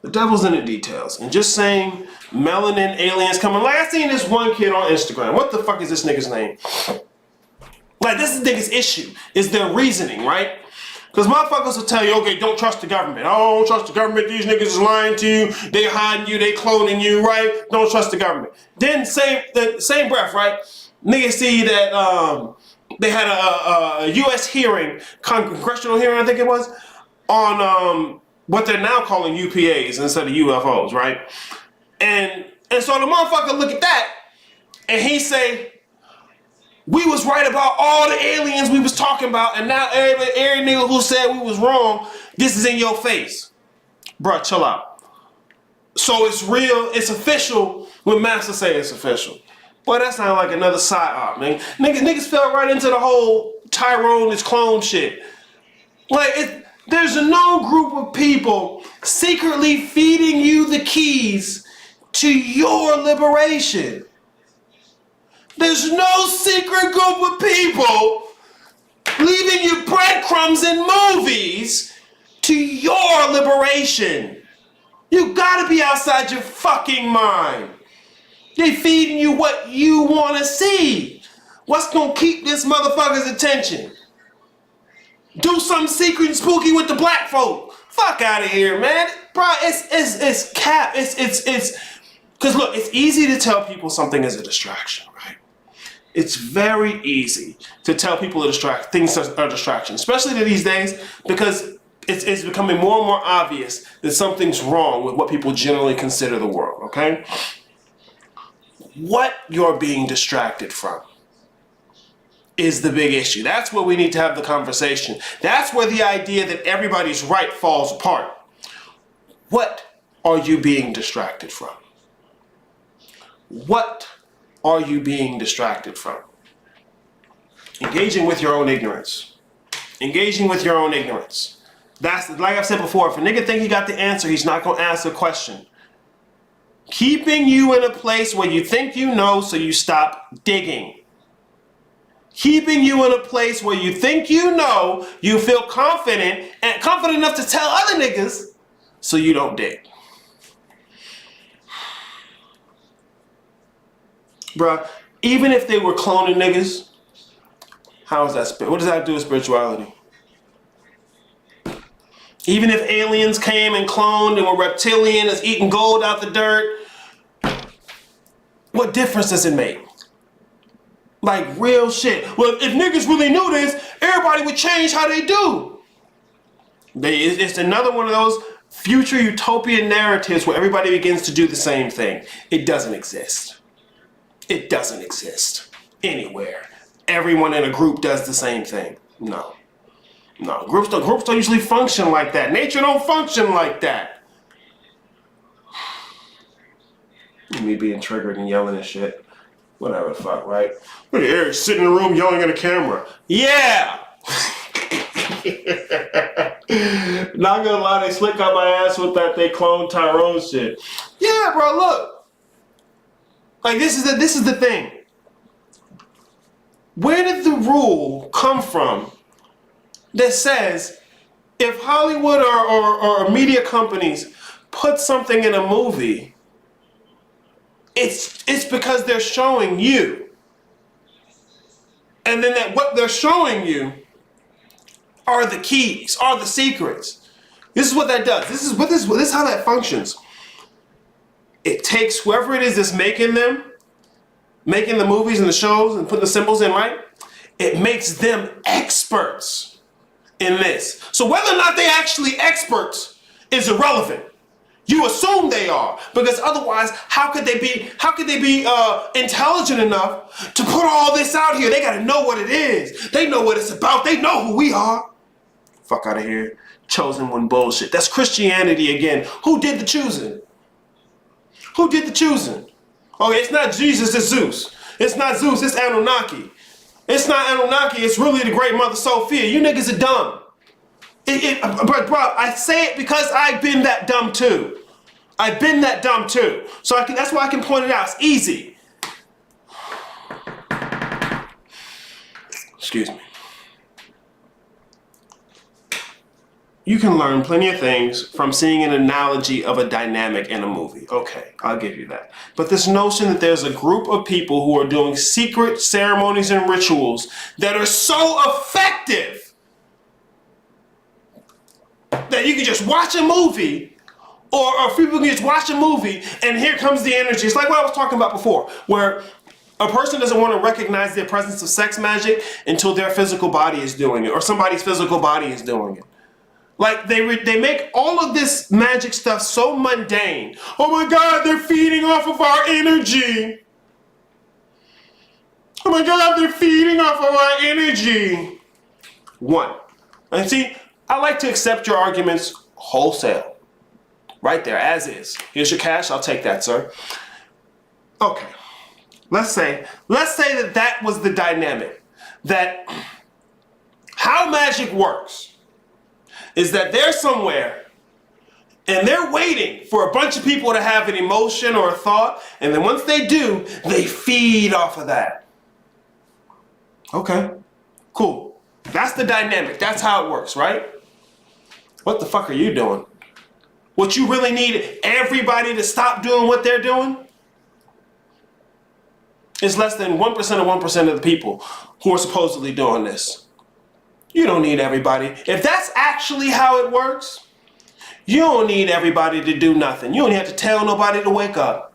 The devil's in the details. And just saying melanin aliens coming. Like, I seen this one kid on Instagram. What the fuck is this nigga's name? Like, this is the nigga's issue. Is their reasoning, right? Because motherfuckers will tell you, okay, don't trust the government. Oh, don't trust the government. These niggas is lying to you. They hiding you. They cloning you, right? Don't trust the government. Then the same breath, right? Niggas see that they had a U.S. hearing, congressional hearing, I think it was, on what they're now calling UPAs instead of UFOs, right? And so the motherfucker look at that, and he say, we was right about all the aliens we was talking about, and now every nigga who said we was wrong, this is in your face. Bruh, chill out. So it's real, it's official when Master say it's official. Boy, that sounds like another side op, man. Niggas fell right into the whole Tyrone is clone shit. Like, there's a known group of people secretly feeding you the keys to your liberation. There's no secret group of people leaving you breadcrumbs in movies to your liberation. You gotta be outside your fucking mind. They feeding you what you wanna see. What's gonna keep this motherfucker's attention? Do something secret and spooky with the black folk. Fuck out of here, man. Bro, it's cap. It's because look, it's easy to tell people something is a distraction, right? It's very easy to tell people things are distractions, especially these days, because it's becoming more and more obvious that something's wrong with what people generally consider the world, okay? What you're being distracted from is the big issue. That's where we need to have the conversation. That's where the idea that everybody's right falls apart. What are you being distracted from? What are you being distracted from? Engaging with your own ignorance. Engaging with your own ignorance. That's, like I've said before, if a nigga think he got the answer, he's not gonna ask a question. Keeping you in a place where you think you know, so you stop digging. Keeping you in a place where you think you know, you feel confident, and confident enough to tell other niggas, so you don't dig. Bruh, even if they were cloning niggas, how is that? What does that do with spirituality? Even if aliens came and cloned and were reptilian, is eating gold out the dirt, what difference does it make? Like, real shit. Well, if niggas really knew this, everybody would change how they do. It's another one of those future utopian narratives where everybody begins to do the same thing. It doesn't exist. It doesn't exist anywhere. Everyone in a group does the same thing. No. No, groups don't usually function like that. Nature don't function like that. Me being triggered and yelling and shit. Whatever the fuck, right? Look at Eric sitting in the room yelling at a camera. Yeah! Not gonna lie, they slick up my ass with that they clone Tyrone shit. Yeah, bro, look. Like, this is the thing. Where did the rule come from that says if Hollywood or media companies put something in a movie, it's because they're showing you. And then that what they're showing you are the keys, are the secrets. This is what that does. This is how that functions. It takes whoever it is that's making the movies and the shows and putting the symbols in, right? It makes them experts in this. So whether or not they're actually experts is irrelevant. You assume they are, because otherwise, how could they be intelligent enough to put all this out here? They gotta know what it is. They know what it's about. They know who we are. Fuck out of here. Chosen one bullshit. That's Christianity again. Who did the choosing? Who did the choosing? Okay, it's not Jesus, it's Zeus. It's not Zeus, it's Anunnaki. It's not Anunnaki, it's really the great mother Sophia. You niggas are dumb. But bro, I say it because I've been that dumb too. I've been that dumb too. So that's why I can point it out. It's easy. Excuse me. you can learn plenty of things from seeing an analogy of a dynamic in a movie. Okay, I'll give you that. But this notion that there's a group of people who are doing secret ceremonies and rituals that are so effective that you can just watch a movie, or people can just watch a movie and here comes the energy. It's like what I was talking about before, where a person doesn't want to recognize their presence of sex magic until their physical body is doing it, or somebody's physical body is doing it. Like, they make all of this magic stuff so mundane. Oh my God, they're feeding off of our energy. Oh my God, they're feeding off of our energy. One. And see, I like to accept your arguments wholesale. Right there, as is. Here's your cash, I'll take that, sir. Okay. Let's say that was the dynamic. That how magic works is that they're somewhere and they're waiting for a bunch of people to have an emotion or a thought, and then once they do, they feed off of that. Okay, cool. That's the dynamic. That's how it works, right? What the fuck are you doing? What you really need everybody to stop doing what they're doing? It's less than 1% of 1% of the people who are supposedly doing this. You don't need everybody. If that's actually how it works, you don't need everybody to do nothing. You don't have to tell nobody to wake up.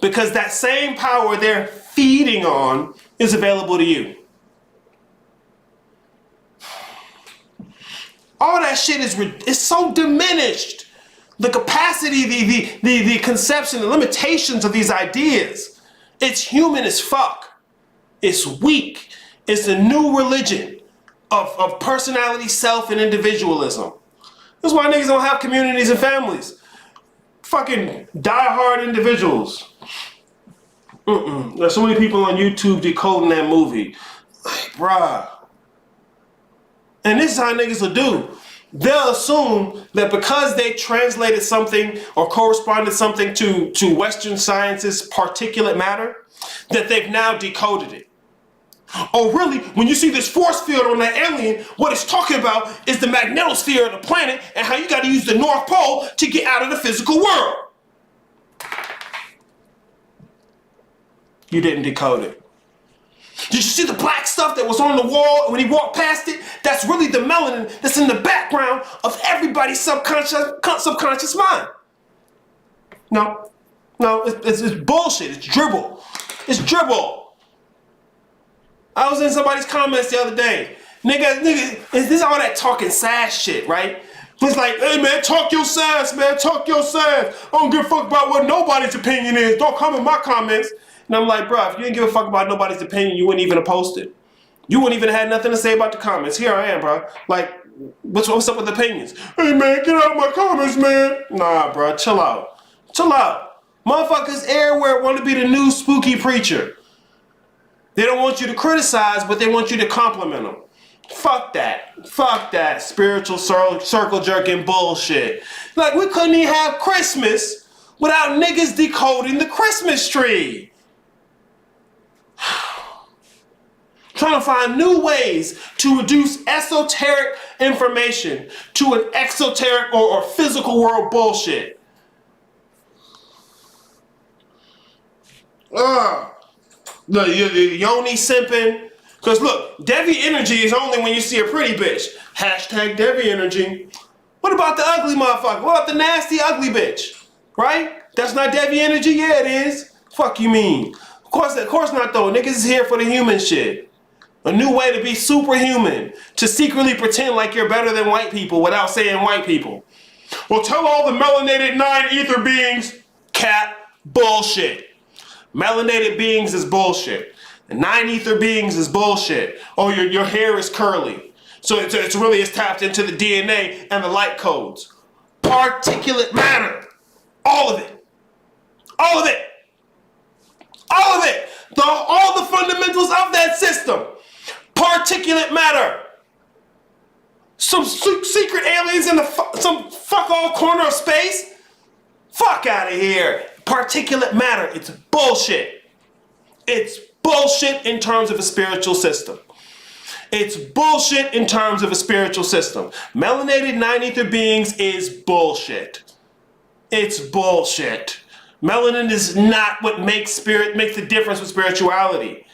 Because that same power they're feeding on is available to you. All that shit is so diminished. The capacity, the conception, the limitations of these ideas. It's human as fuck. It's weak. It's a new religion of personality, self, and individualism. That's why niggas don't have communities and families. Fucking die-hard individuals. There's so many people on YouTube decoding that movie. Like, bruh. And this is how niggas will do. They'll assume that because they translated something or corresponded something to Western science's particulate matter, that they've now decoded it. Oh really, when you see this force field on that alien, what it's talking about is the magnetosphere of the planet and how you gotta use the North Pole to get out of the physical world. You didn't decode it. Did you see the black stuff that was on the wall when he walked past it? That's really the melanin that's in the background of everybody's subconscious mind. No, it's bullshit. It's dribble. It's dribble. I was in somebody's comments the other day. Nigga, is this all that talking sass shit, right? It's like, hey man, talk your sass, man, talk your sass. I don't give a fuck about what nobody's opinion is. Don't come in my comments. And I'm like, bro, if you didn't give a fuck about nobody's opinion, you wouldn't even have posted. You wouldn't even have had nothing to say about the comments. Here I am, bro. Like, what's up with opinions? Hey man, get out of my comments, man. Nah, bro, chill out. Chill out. Motherfuckers everywhere want to be the new spooky preacher. They don't want you to criticize, but they want you to compliment them. Fuck that. Fuck that spiritual circle jerking bullshit. Like, we couldn't even have Christmas without niggas decoding the Christmas tree. Trying to find new ways to reduce esoteric information to an exoteric or physical world bullshit. The yoni simping. Because look, Devi energy is only when you see a pretty bitch. Hashtag Devi energy. What about the ugly motherfucker? What about the nasty ugly bitch? Right? That's not Devi energy? Yeah, it is. Fuck you mean? Of course not though. Niggas is here for the human shit. A new way to be superhuman. To secretly pretend like you're better than white people without saying white people. Well, tell all the melanated 9 ether beings, cat, bullshit. Melanated beings is bullshit. The 9 ether beings is bullshit. Oh, your hair is curly. So it's tapped into the DNA and the light codes. Particulate matter. All of it. All of it. All of it. All the fundamentals of that system. Particulate matter. Some secret aliens in some fuck all corner of space? Fuck out of here. Particulate matter. It's bullshit. It's bullshit in terms of a spiritual system. It's bullshit in terms of a spiritual system. Melanated nine-ether beings is bullshit. It's bullshit. Melanin is not what makes the difference with spirituality.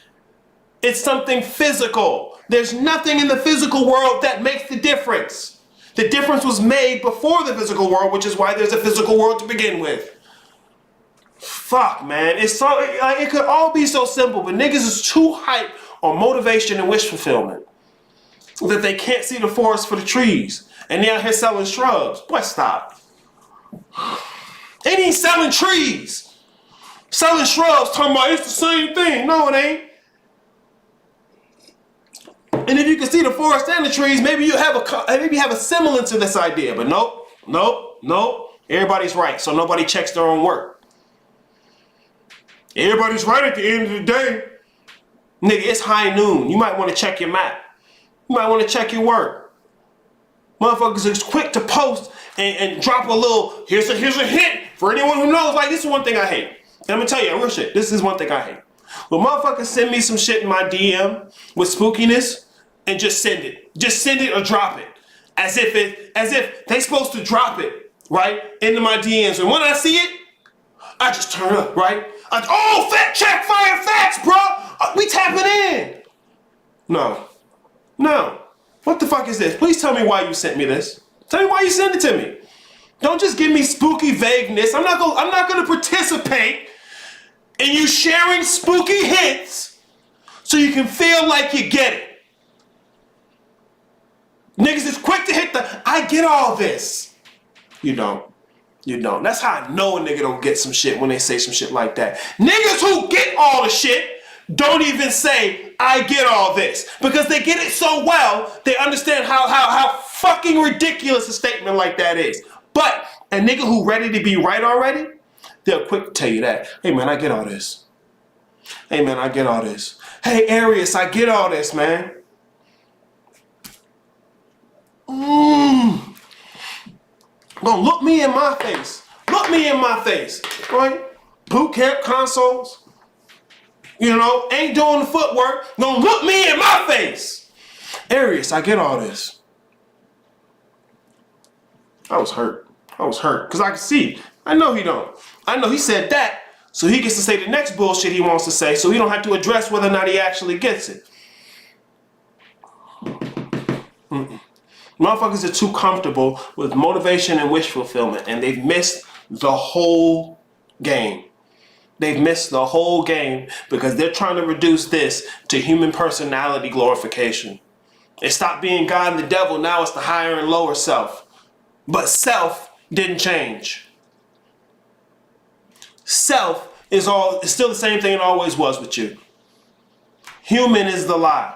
It's something physical. There's nothing in the physical world that makes the difference. The difference was made before the physical world, which is why there's a physical world to begin with. Fuck, man. It's so, like, it could all be so simple, but niggas is too hyped on motivation and wish fulfillment that they can't see the forest for the trees. And they're out here selling shrubs. Boy, stop. They ain't selling trees. Selling shrubs, talking about it's the same thing. No, it ain't. And if you can see the forest and the trees, maybe you have a semblance to this idea. But nope. Everybody's right, so nobody checks their own work. Everybody's right at the end of the day. Nigga, it's high noon. You might want to check your map. You might want to check your work. Motherfuckers is quick to post and drop a little, here's a hint for anyone who knows. Like, this is one thing I hate. And I'm going to tell you, real shit, this is one thing I hate. When motherfuckers send me some shit in my DM with spookiness and just send it. Just send it or drop it. As if they supposed to drop it, right, into my DMs. And when I see it, I just turn up, right? Oh, fact check, fire facts, bro. We tapping in. No. What the fuck is this? Please tell me why you sent me this. Tell me why you sent it to me. Don't just give me spooky vagueness. I'm not gonna participate in you sharing spooky hints so you can feel like you get it. Niggas is quick to hit I get all this. You don't. That's how I know a nigga don't get some shit when they say some shit like that. Niggas who get all the shit don't even say, I get all this. Because they get it so well, they understand how fucking ridiculous a statement like that is. But a nigga who ready to be right already, they'll quick to tell you that. Hey man, I get all this. Hey man, I get all this. Hey Arius, I get all this, man. Don't look me in my face. Look me in my face. Right? Boot camp consoles. You know, ain't doing the footwork. Don't look me in my face. Arius, I get all this. I was hurt. Because I can see. I know he don't. I know he said that, so he gets to say the next bullshit he wants to say, so he don't have to address whether or not he actually gets it. Motherfuckers are too comfortable with motivation and wish fulfillment, and they've missed the whole game. They've missed the whole game because they're trying to reduce this to human personality glorification. It stopped being God and the devil, now it's the higher and lower self. But self didn't change. Self is still the same thing it always was with you. Human is the lie.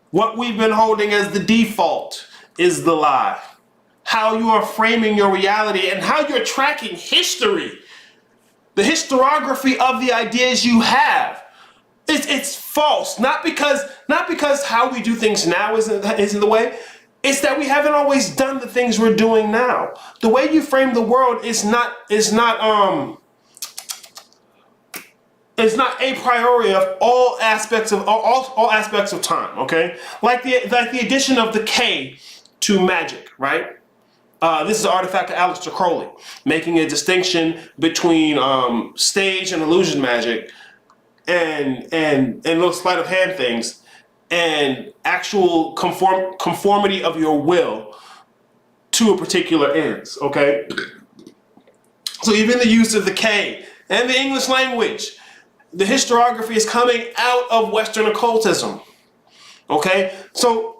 What we've been holding as the default is the lie. How you are framing your reality and how you're tracking history. The historiography of the ideas you have. It's false. Not because how we do things now isn't the way. It's that we haven't always done the things we're doing now. The way you frame the world is not a priority of all aspects of time, okay? Like the addition of the K to Magick, right? This is an artifact of Aleister Crowley, making a distinction between stage and illusion magic and little sleight of hand things and actual conformity of your will to a particular ends, okay? So even the use of the K and the English language, the historiography is coming out of Western occultism, okay? So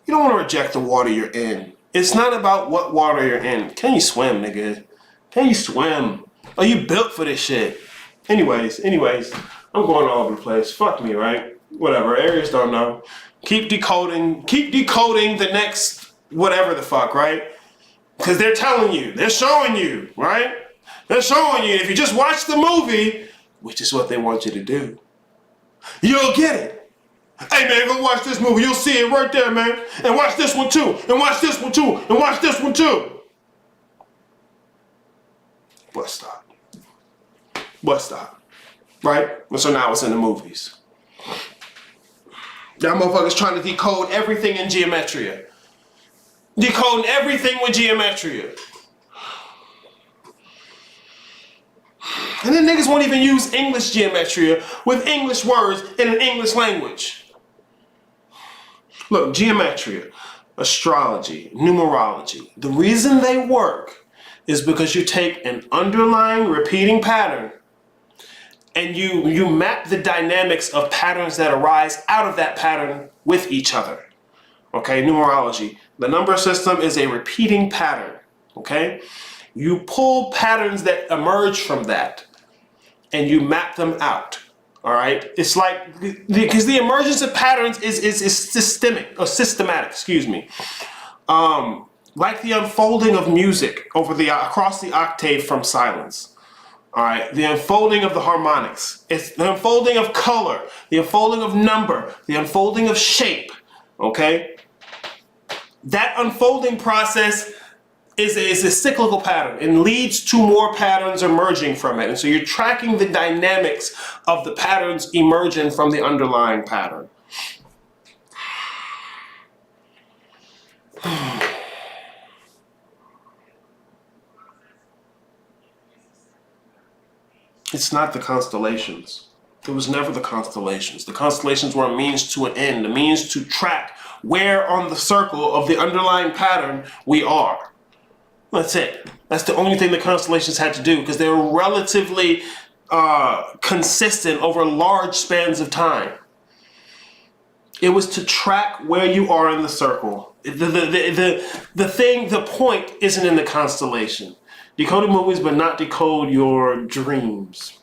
you don't want to reject the water you're in. It's not about what water you're in. Can you swim, nigga? Can you swim? Are you built for this shit? Anyways, I'm going all over the place. Fuck me, right? Whatever, Aries don't know. Keep decoding the next whatever the fuck, right? Because they're telling you, they're showing you, right? They're showing you, if you just watch the movie, which is what they want you to do, you'll get it. Hey man, go watch this movie. You'll see it right there, man. And watch this one too. And watch this one too. And watch this one too. But stop. Right? So now it's in the movies. That motherfucker's trying to decode everything in geometria. Decoding everything with geometria. And then niggas won't even use English geometria with English words in an English language. Look, geometria, astrology, numerology. The reason they work is because you take an underlying repeating pattern and you map the dynamics of patterns that arise out of that pattern with each other. Okay, numerology. The number system is a repeating pattern. Okay? You pull patterns that emerge from that and you map them out. All right? It's like, because the emergence of patterns is systematic, excuse me. Like the unfolding of music across the octave from silence. All right, the unfolding of the harmonics. It's the unfolding of color, the unfolding of number, the unfolding of shape. Okay? That unfolding process is a cyclical pattern and leads to more patterns emerging from it. And so you're tracking the dynamics of the patterns emerging from the underlying pattern. It's not the constellations. It was never the constellations. The constellations were a means to an end, a means to track where on the circle of the underlying pattern we are. That's it. That's the only thing the constellations had to do, because they were relatively consistent over large spans of time. It was to track where you are in the circle. The point isn't in the constellation. Decode movies, but not decode your dreams.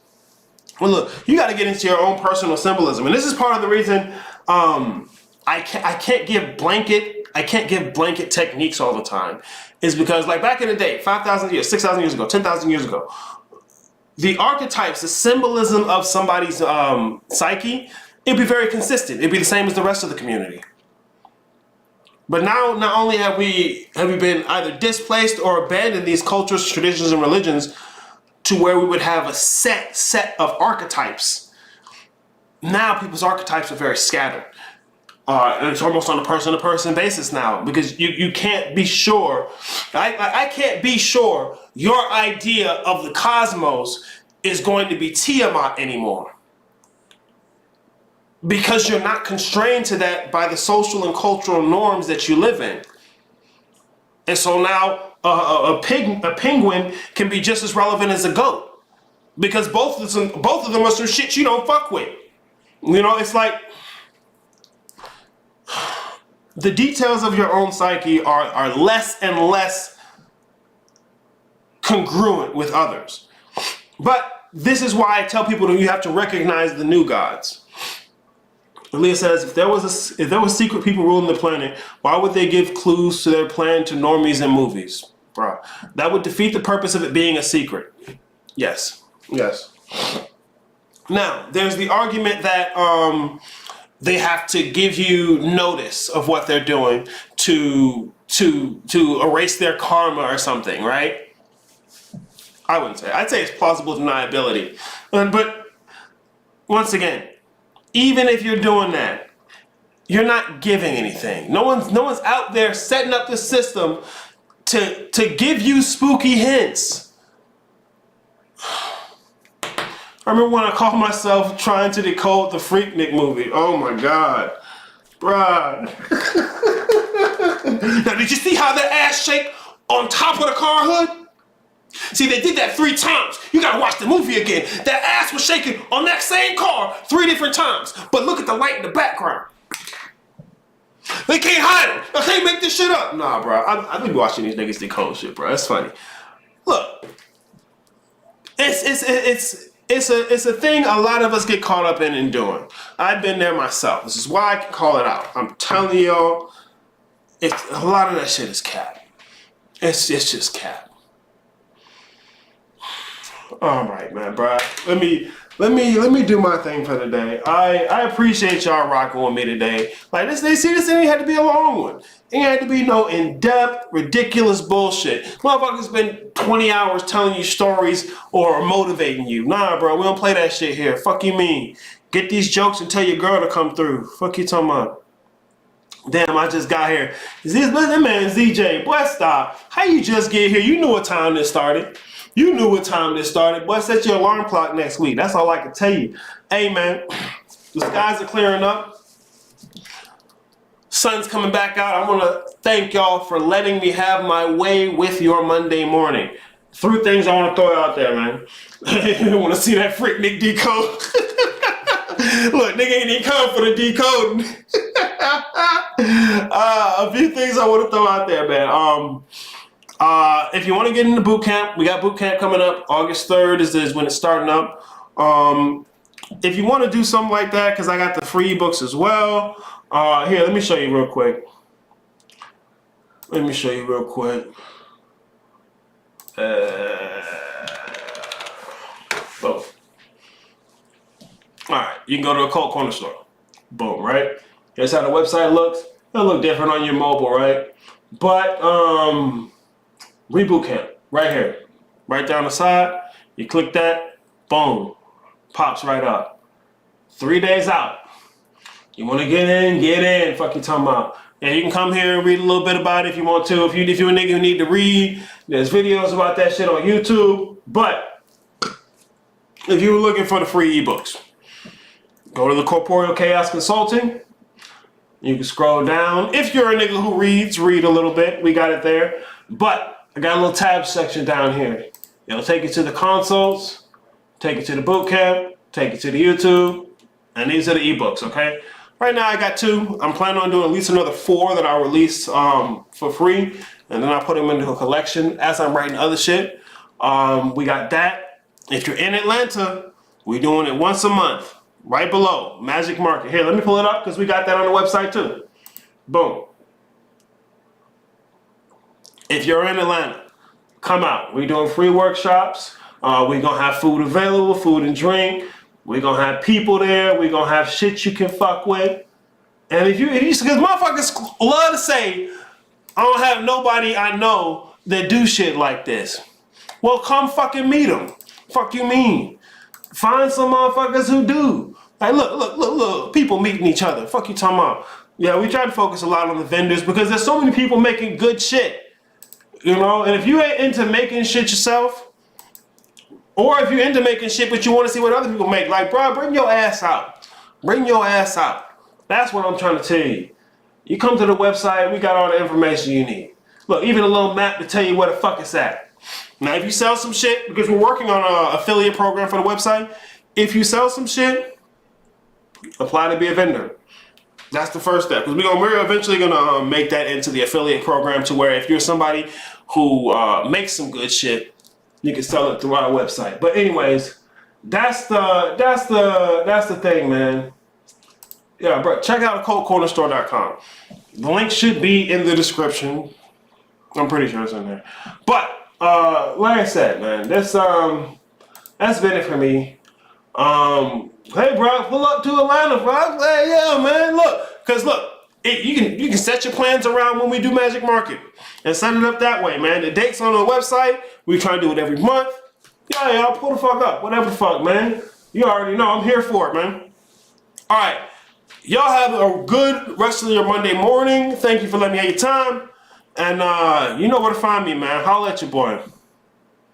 Well, look, you got to get into your own personal symbolism, and this is part of the reason I can't give blanket techniques all the time. Is because, like, back in the day, 5,000 years, 6,000 years ago, 10,000 years ago, the archetypes, the symbolism of somebody's psyche, it'd be very consistent. It'd be the same as the rest of the community. But now, not only have we been either displaced or abandoned these cultures, traditions, and religions to where we would have a set of archetypes. Now people's archetypes are very scattered. It's almost on a person-to-person basis now, because you can't be sure. I can't be sure your idea of the cosmos is going to be Tiamat anymore, because you're not constrained to that by the social and cultural norms that you live in. And so now a penguin can be just as relevant as a goat, because both of them are some shit you don't fuck with. You know, it's like the details of your own psyche are less and less congruent with others. But this is why I tell people that you have to recognize the new gods. Leah says, if there was secret people ruling the planet, why would they give clues to their plan to normies and movies? Bro, that would defeat the purpose of it being a secret. Yes. Now, there's the argument that they have to give you notice of what they're doing to erase their karma or something, right? I wouldn't say. I'd say it's plausible deniability. But once again, even if you're doing that, you're not giving anything. No one's out there setting up the system to give you spooky hints. I remember when I called myself trying to decode the Freaknik movie. Oh my God. Bruh. Now, did you see how their ass shake on top of the car hood? See, they did that 3 times. You gotta watch the movie again. That ass was shaking on that same car 3 different times. But look at the light in the background. They can't hide it. I can't make this shit up. Nah, bro. I've been watching these niggas decode shit, bro. That's funny. Look, it's a thing a lot of us get caught up in and doing. I've been there myself. This is why I can call it out. I'm telling y'all, a lot of that shit is cap. It's just cap. All right, man, bro. Let me do my thing for the day. I appreciate y'all rocking with me today. Like this ain't had to be a long one. It ain't had to be no in-depth, ridiculous bullshit. Motherfuckers spend 20 hours telling you stories or motivating you. Nah, bro, we don't play that shit here. Fuck you mean. Get these jokes and tell your girl to come through. Fuck you talking about? Damn, I just got here. That man ZJ, boy, stop. How you just get here? You knew what time this started. You knew what time this started. Boy, set your alarm clock next week. That's all I can tell you. Hey, man, the skies are clearing up. Sun's coming back out. I want to thank y'all for letting me have my way with your Monday morning. 3 things I want to throw out there, man. You want to see that freak Nick decode? Look, nigga ain't even come for the decoding. A few things I want to throw out there, man. If you want to get into boot camp, we got boot camp coming up. August 3rd is when it's starting up. If you want to do something like that, because I got the free ebooks as well. Here, let me show you real quick. Boom. Alright, you can go to Occult Corner Store. Boom, right? Here's how the website looks. It'll look different on your mobile, right? But, Reboot Camp, right here. Right down the side, you click that, boom, pops right up. 3 days out. You want to get in, fuck you talking about. Yeah, you can come here and read a little bit about it if you want to. If you're a nigga who need to read, there's videos about that shit on YouTube. But if you were looking for the free ebooks, go to the Corporeal Chaos Consulting. You can scroll down. If you're a nigga who reads, read a little bit. We got it there. But I got a little tab section down here. It'll take you to the consults, take you to the boot camp, take you to the YouTube, and these are the ebooks, okay? Right now I got 2. I'm planning on doing at least another 4 that I'll release for free, and then I'll put them into a collection as I'm writing other shit. We got that. If you're in Atlanta, we're doing it once a month, right below Magick Market. Here, let me pull it up because we got that on the website too. Boom. If you're in Atlanta, come out. We're doing free workshops. We're going to have food available, food and drink. We're going to have people there. We're going to have shit you can fuck with. And if you because motherfuckers love to say, I don't have nobody I know that do shit like this. Well, come fucking meet them. Fuck you mean? Find some motherfuckers who do. Like, look, people meeting each other. Fuck you talking about. Yeah, we try to focus a lot on the vendors because there's so many people making good shit. You know, and if you ain't into making shit yourself, or if you're into making shit but you want to see what other people make, like, bro, bring your ass out. Bring your ass out. That's what I'm trying to tell you. You come to the website, we got all the information you need. Look, even a little map to tell you where the fuck it's at. Now, if you sell some shit, because we're working on an affiliate program for the website, if you sell some shit, apply to be a vendor. That's the first step. Because we're eventually going to make that into the affiliate program to where if you're somebody who makes some good shit, you can sell it through our website. But anyways, that's the thing, man. Yeah, bro, check out occultcornerstore.com. The link should be in the description. I'm pretty sure it's in there. But like I said, man, that's been it for me. Hey, bro, pull up to Atlanta, bro. Hey, yeah, man. Look, cause look, you can set your plans around when we do Magick Market and set it up that way, man. The date's on the website. We try to do it every month. Yeah, y'all pull the fuck up, whatever the fuck, man. You already know I'm here for it, man. All right, y'all have a good rest of your Monday morning. Thank you for letting me have your time, and you know where to find me, man. Holla at your boy.